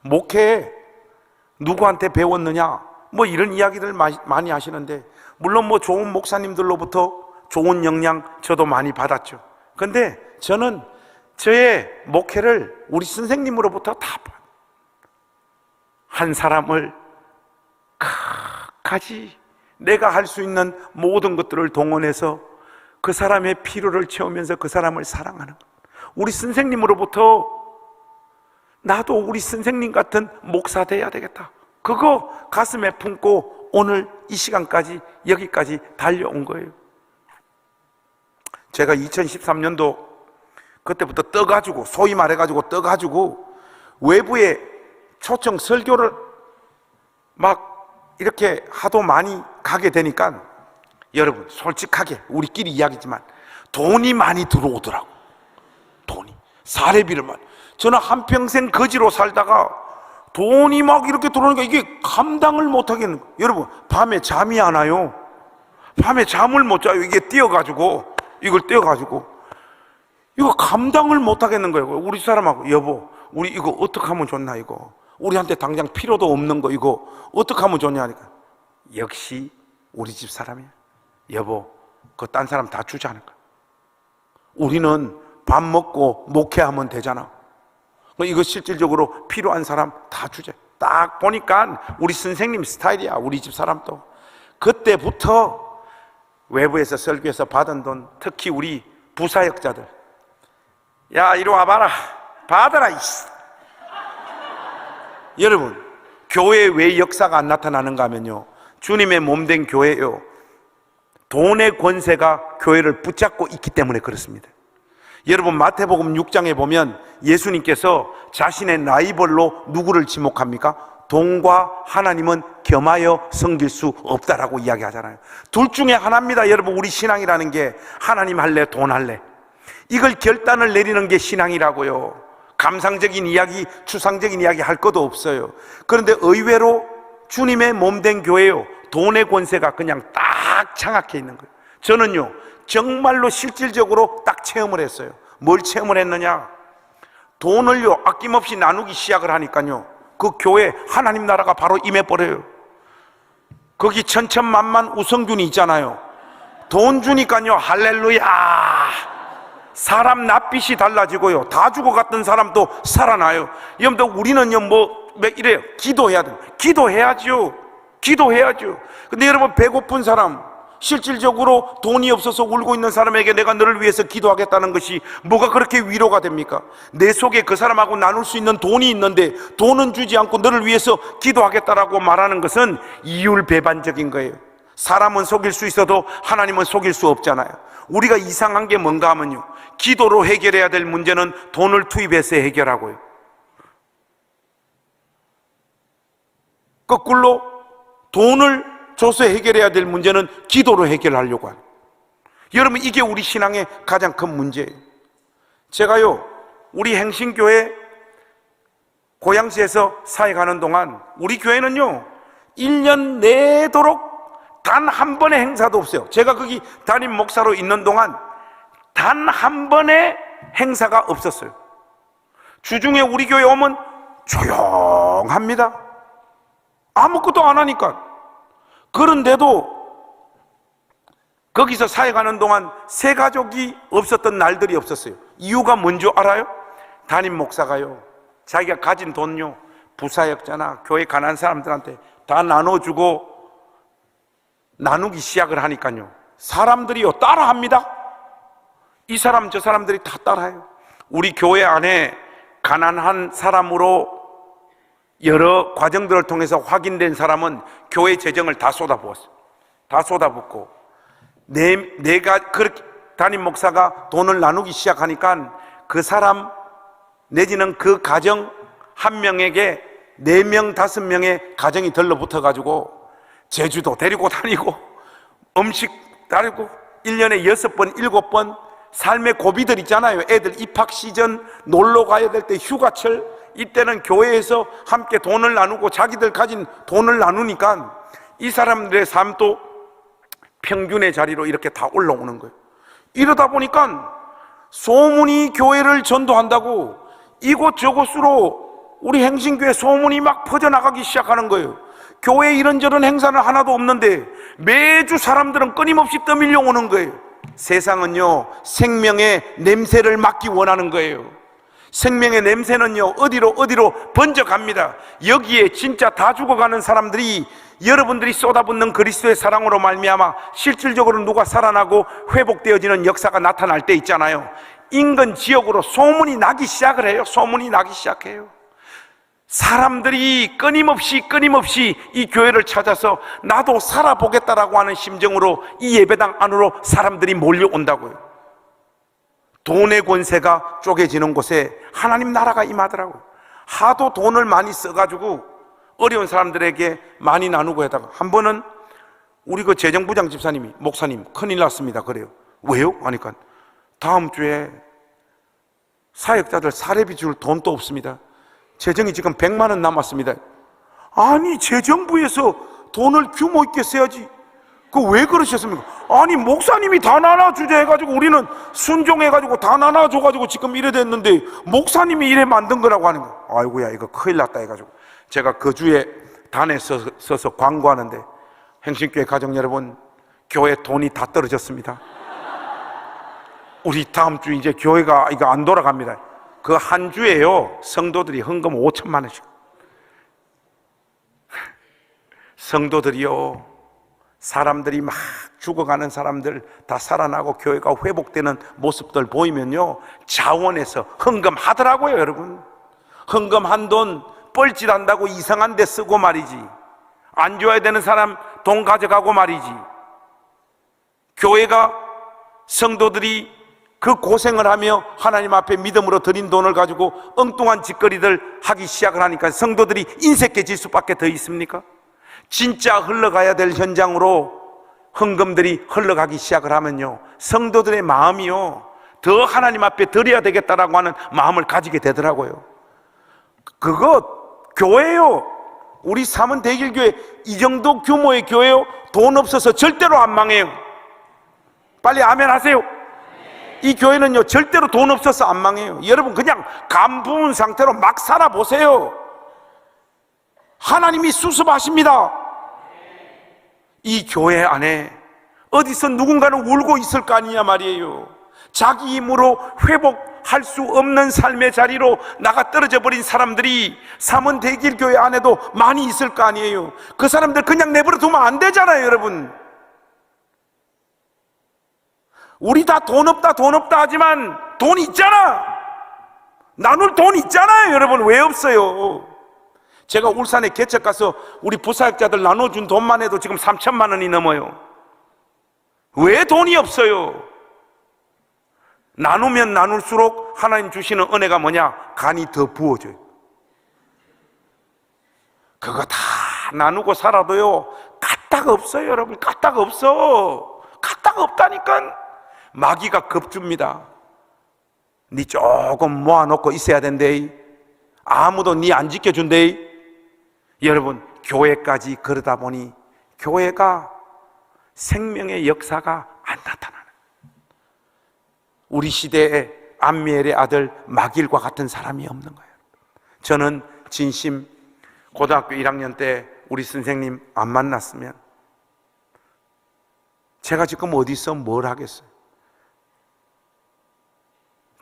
목회에 누구한테 배웠느냐 뭐 이런 이야기들 많이 하시는데, 물론 뭐 좋은 목사님들로부터 좋은 영향 저도 많이 받았죠. 근데 저는 저의 목회를 우리 선생님으로부터 다 한 사람을 끝까지 내가 할 수 있는 모든 것들을 동원해서 그 사람의 필요를 채우면서 그 사람을 사랑하는 것. 우리 선생님으로부터 나도 우리 선생님 같은 목사 돼야 되겠다, 그거 가슴에 품고 오늘 이 시간까지 여기까지 달려온 거예요. 제가 2013년도 그때부터 떠가지고, 소위 말해가지고 떠가지고 외부에 초청 설교를 막 이렇게 하도 많이 가게 되니까, 여러분 솔직하게 우리끼리 이야기지만 돈이 많이 들어오더라고. 돈이, 사례비를 많이. 저는 한평생 거지로 살다가 돈이 막 이렇게 들어오니까 이게 감당을 못 하겠는 거예요. 여러분, 밤에 잠이 안 와요. 밤에 잠을 못 자요. 이게 띄어가지고, 이걸 띄어가지고 이거 감당을 못 하겠는 거예요. 우리 사람하고, 여보 우리 이거 어떻게 하면 좋나, 이거 우리한테 당장 필요도 없는 거 이거 어떻게 하면 좋냐 하니까, 역시 우리 집 사람이야. 여보, 그거 딴 사람 다 주지 않을까? 우리는 밥 먹고 목회하면 되잖아. 이거 실질적으로 필요한 사람 다 주자. 딱 보니까 우리 선생님 스타일이야. 우리 집 사람도. 그때부터 외부에서 설교해서 받은 돈, 특히 우리 부사역자들, 야 이리 와봐라, 받아라 이씨. 여러분, 교회에 왜 역사가 안 나타나는가 하면요, 주님의 몸된 교회요, 돈의 권세가 교회를 붙잡고 있기 때문에 그렇습니다. 여러분, 마태복음 6장에 보면 예수님께서 자신의 라이벌로 누구를 지목합니까? 돈과 하나님은 겸하여 섬길 수 없다라고 이야기하잖아요. 둘 중에 하나입니다. 여러분, 우리 신앙이라는 게 하나님 할래, 돈 할래, 이걸 결단을 내리는 게 신앙이라고요. 감상적인 이야기, 추상적인 이야기 할 것도 없어요. 그런데 의외로 주님의 몸된 교회요, 돈의 권세가 그냥 딱 장악해 있는 거예요. 저는요, 정말로 실질적으로 딱 체험을 했어요. 뭘 체험을 했느냐? 돈을요, 아낌없이 나누기 시작을 하니까요, 그 교회 하나님 나라가 바로 임해버려요. 거기 천천만만 우성균이 있잖아요. 돈 주니까요, 할렐루야, 사람 낯빛이 달라지고요, 다 죽어갔던 사람도 살아나요. 여러분들, 우리는요 이래요. 기도해야 돼. 기도해야죠. 근데 여러분, 배고픈 사람, 실질적으로 돈이 없어서 울고 있는 사람에게 내가 너를 위해서 기도하겠다는 것이 뭐가 그렇게 위로가 됩니까? 내 속에 그 사람하고 나눌 수 있는 돈이 있는데 돈은 주지 않고 너를 위해서 기도하겠다라고 말하는 것은 이율배반적인 거예요. 사람은 속일 수 있어도 하나님은 속일 수 없잖아요. 우리가 이상한 게 뭔가 하면요, 기도로 해결해야 될 문제는 돈을 투입해서 해결하고요, 거꾸로 돈을 줘서 해결해야 될 문제는 기도로 해결하려고 하는. 여러분, 이게 우리 신앙의 가장 큰 문제예요. 제가요, 우리 행신교회 고양시에서 사역하는 동안 우리 교회는요, 1년 내도록 단 한 번의 행사도 없어요. 제가 거기 담임 목사로 있는 동안 단 한 번의 행사가 없었어요. 주중에 우리 교회 오면 조용합니다. 아무것도 안 하니까. 그런데도 거기서 사역하는 동안 새 가족이 없었던 날들이 없었어요. 이유가 뭔지 알아요? 담임 목사가요, 자기가 가진 돈요, 부사역자나 교회 가난한 사람들한테 다 나눠주고 나누기 시작을 하니까요, 사람들이요 따라합니다. 이 사람 저 사람들이 다 따라해요. 우리 교회 안에 가난한 사람으로 여러 과정들을 통해서 확인된 사람은 교회 재정을 다 쏟아부었어요. 다 쏟아붓고, 내가 그렇게 담임 목사가 돈을 나누기 시작하니까 그 사람 내지는 그 가정 한 명에게 4명, 5명의 가정이 들러붙어가지고 제주도 데리고 다니고 음식 다니고 1년에 6번, 7번 삶의 고비들 있잖아요. 애들 입학 시즌, 놀러 가야 될 때, 휴가철, 이때는 교회에서 함께 돈을 나누고 자기들 가진 돈을 나누니까 이 사람들의 삶도 평균의 자리로 이렇게 다 올라오는 거예요. 이러다 보니까 소문이 교회를 전도한다고 이곳저곳으로 우리 행신교회 소문이 막 퍼져나가기 시작하는 거예요. 교회 이런저런 행사는 하나도 없는데 매주 사람들은 끊임없이 떠밀려 오는 거예요. 세상은요, 생명의 냄새를 맡기 원하는 거예요. 생명의 냄새는요, 어디로 번져갑니다. 여기에 진짜 다 죽어가는 사람들이, 여러분들이 쏟아붓는 그리스도의 사랑으로 말미암아 실질적으로 누가 살아나고 회복되어지는 역사가 나타날 때 있잖아요. 인근 지역으로 소문이 나기 시작을 해요. 소문이 나기 시작해요. 사람들이 끊임없이 이 교회를 찾아서 나도 살아보겠다라고 하는 심정으로 이 예배당 안으로 사람들이 몰려온다고요. 돈의 권세가 쪼개지는 곳에 하나님 나라가 임하더라고요. 하도 돈을 많이 써가지고 어려운 사람들에게 많이 나누고 하다가 한 번은 우리 그 재정부장 집사님이, 목사님 큰일 났습니다 그래요. 왜요? 하니까 다음 주에 사역자들 사례비 줄 돈도 없습니다. 재정이 지금 100만 원 남았습니다. 아니, 재정부에서 돈을 규모 있게 써야지. 그 왜 그러셨습니까? 아니, 목사님이 다 나눠주자 해가지고 우리는 순종해가지고 다 나눠줘가지고 지금 이래 됐는데 목사님이 이래 만든 거라고 하는 거예요. 아이고야, 이거 큰일 났다 해가지고 제가 그 주에 단에 서서 광고하는데, 행신교회 가족 여러분, 교회 돈이 다 떨어졌습니다. 우리 다음 주 이제 교회가 이거 안 돌아갑니다. 그 한 주에요, 성도들이 헌금 5천만 원씩. 성도들이요, 사람들이 막 죽어가는 사람들 다 살아나고 교회가 회복되는 모습들 보이면요, 자원해서 헌금하더라고요. 여러분, 헌금한 돈 뻘짓한다고 이상한 데 쓰고 말이지, 안 줘야 되는 사람 돈 가져가고 말이지. 교회가, 성도들이 그 고생을 하며 하나님 앞에 믿음으로 드린 돈을 가지고 엉뚱한 짓거리들 하기 시작을 하니까 성도들이 인색해질 수밖에 더 있습니까? 진짜 흘러가야 될 현장으로 헌금들이 흘러가기 시작을 하면요, 성도들의 마음이요, 더 하나님 앞에 드려야 되겠다라고 하는 마음을 가지게 되더라고요. 그거 교회요, 우리 삼원대길교회 이 정도 규모의 교회요, 돈 없어서 절대로 안 망해요. 빨리 아멘 하세요. 이 교회는요, 절대로 돈 없어서 안 망해요. 여러분, 그냥 간 부은 상태로 막 살아보세요. 하나님이 수습하십니다. 이 교회 안에 어디서 누군가는 울고 있을 거 아니냐 말이에요. 자기 힘으로 회복할 수 없는 삶의 자리로 나가 떨어져 버린 사람들이 삼원대길교회 안에도 많이 있을 거 아니에요. 그 사람들 그냥 내버려 두면 안 되잖아요, 여러분. 우리 다 돈 없다 하지만 돈 있잖아. 나눌 돈 있잖아요, 여러분. 왜 없어요? 제가 울산에 개척 가서 우리 부사역자들 나눠준 돈만 해도 지금 3천만 원이 넘어요. 왜 돈이 없어요? 나누면 나눌수록 하나님 주시는 은혜가 뭐냐? 간이 더 부어져요. 그거 다 나누고 살아도요, 까딱 없어요, 여러분. 까딱 없어. 까딱 없다니까. 마귀가 겁줍니다. 니 조금 모아놓고 있어야 된대. 아무도 니 안 지켜준대. 여러분, 교회까지 그러다 보니 교회가 생명의 역사가 안 나타나는, 우리 시대의 암미엘의 아들 마길과 같은 사람이 없는 거예요. 저는 진심 고등학교 1학년 때 우리 선생님 안 만났으면 제가 지금 어디서 뭘 하겠어요?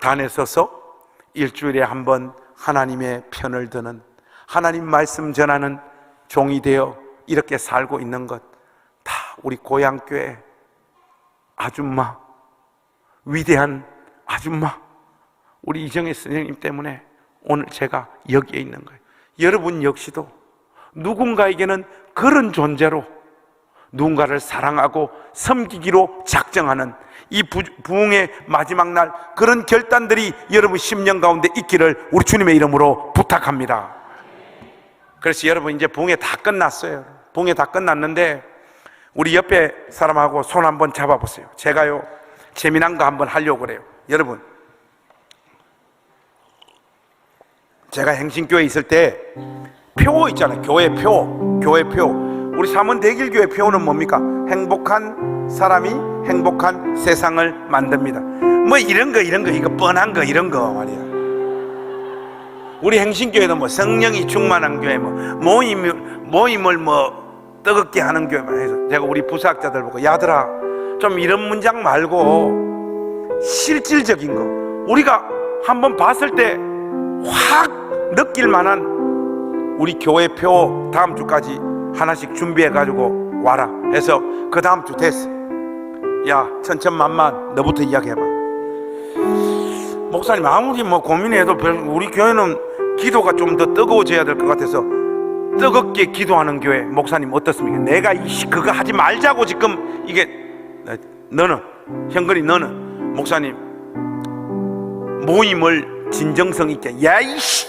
단에 서서 일주일에 한 번 하나님의 편을 드는, 하나님 말씀 전하는 종이 되어 이렇게 살고 있는 것, 다 우리 고향교회 아줌마, 위대한 아줌마, 우리 이정혜 선생님 때문에 오늘 제가 여기에 있는 거예요. 여러분 역시도 누군가에게는 그런 존재로 누군가를 사랑하고 섬기기로 작정하는 이 부흥의 마지막 날, 그런 결단들이 여러분 심령 가운데 있기를 우리 주님의 이름으로 부탁합니다. 그래서 여러분, 이제 부흥회 다 끝났어요. 부흥회 다 끝났는데 우리 옆에 사람하고 손 한번 잡아보세요. 제가요, 재미난 거 한번 하려고 그래요. 여러분, 제가 행신교회에 있을 때 표 있잖아요. 교회 표. 우리 삼원대길교회 표는 뭡니까? 행복한 사람이 행복한 세상을 만듭니다. 뭐 이런 거 이거 뻔한 거 이런 거 말이야. 우리 행신교회는 뭐 성령이 충만한 교회, 뭐 모임을 뭐 뜨겁게 하는 교회만 해서, 제가 우리 부사학자들 보고, 야들아, 좀 이런 문장 말고 실질적인 거, 우리가 한번 봤을 때 확 느낄 만한 우리 교회 표 다음 주까지 하나씩 준비해 가지고 와라 해서, 그 다음 주 됐어. 야, 천천만만 너부터 이야기해봐. 목사님, 아무리 뭐 고민해도 우리 교회는 기도가 좀 더 뜨거워져야 될 것 같아서 뜨겁게 기도하는 교회, 목사님 어떻습니까? 내가 그거 하지 말자고 지금, 이게 너는, 형근이 너는, 목사님 모임을 진정성 있게, 야 이씨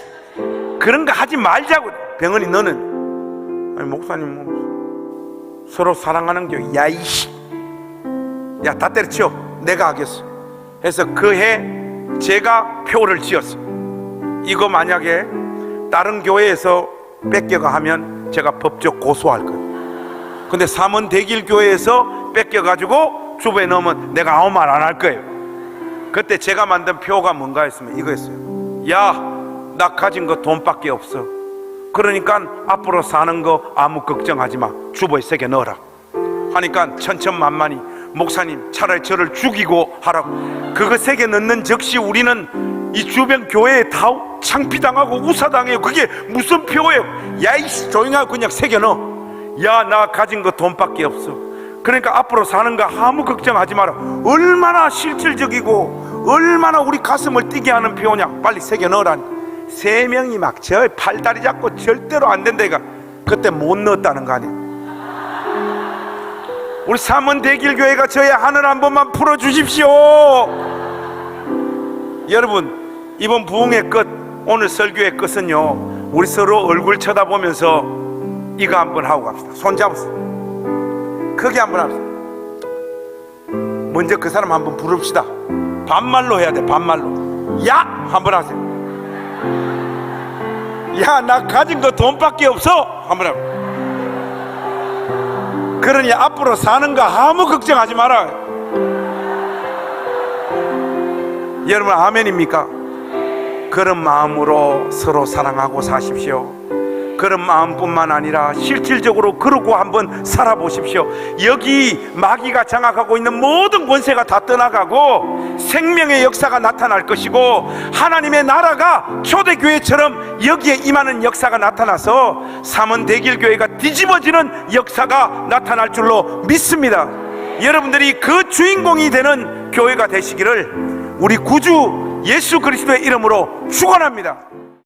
그런 거 하지 말자고. 병원이 너는, 아니 목사님 뭐 서로 사랑하는 교회, 야 이씨, 야 다 때려치워, 내가 하겠어 해서 그 해 제가 표를 지었어요. 이거 만약에 다른 교회에서 뺏겨가 하면 제가 법적 고소할 거예요. 근데 삼원대길교회에서 뺏겨가지고 주부에 넣으면 내가 아무 말 안 할 거예요. 그때 제가 만든 표가 뭔가 했으면 이거였어요. 야, 나 가진 거 돈밖에 없어. 그러니까 앞으로 사는 거 아무 걱정하지 마. 주보에 새겨 넣어라 하니까 천천만만히, 목사님 차라리 저를 죽이고 하라고. 그거 새겨 넣는 즉시 우리는 이 주변 교회에 다 창피당하고 우사당해요. 그게 무슨 표예요? 야 이씨, 조용하고 그냥 새겨 넣어. 야, 나 가진 거 돈밖에 없어. 그러니까 앞으로 사는 거 아무 걱정하지 마라. 얼마나 실질적이고 얼마나 우리 가슴을 뛰게 하는 표냐. 빨리 새겨 넣으라니. 세 명이 막 저 팔다리 잡고 절대로 안 된다 이가. 그때 못 넣었다는 거 아니에요. 우리 삼원대길교회가 저의 하늘 한 번만 풀어주십시오. 여러분, 이번 부흥의 끝, 오늘 설교의 끝은요, 우리 서로 얼굴 쳐다보면서 이거 한번 하고 갑시다. 손 잡으세요. 크게 한번 합시다. 먼저 그 사람 한번 부릅시다. 반말로 해야 돼. 반말로. 야! 한번 하세요. 야, 나 가진 거 돈밖에 없어. 한번 해요. 그러니 앞으로 사는 거 아무 걱정하지 마라. 여러분 아멘입니까? 그런 마음으로 서로 사랑하고 사십시오. 그런 마음뿐만 아니라 실질적으로 그러고 한번 살아보십시오. 여기 마귀가 장악하고 있는 모든 권세가 다 떠나가고 생명의 역사가 나타날 것이고 하나님의 나라가 초대교회처럼 여기에 임하는 역사가 나타나서 삼원대길교회가 뒤집어지는 역사가 나타날 줄로 믿습니다. 여러분들이 그 주인공이 되는 교회가 되시기를 우리 구주 예수 그리스도의 이름으로 축원합니다.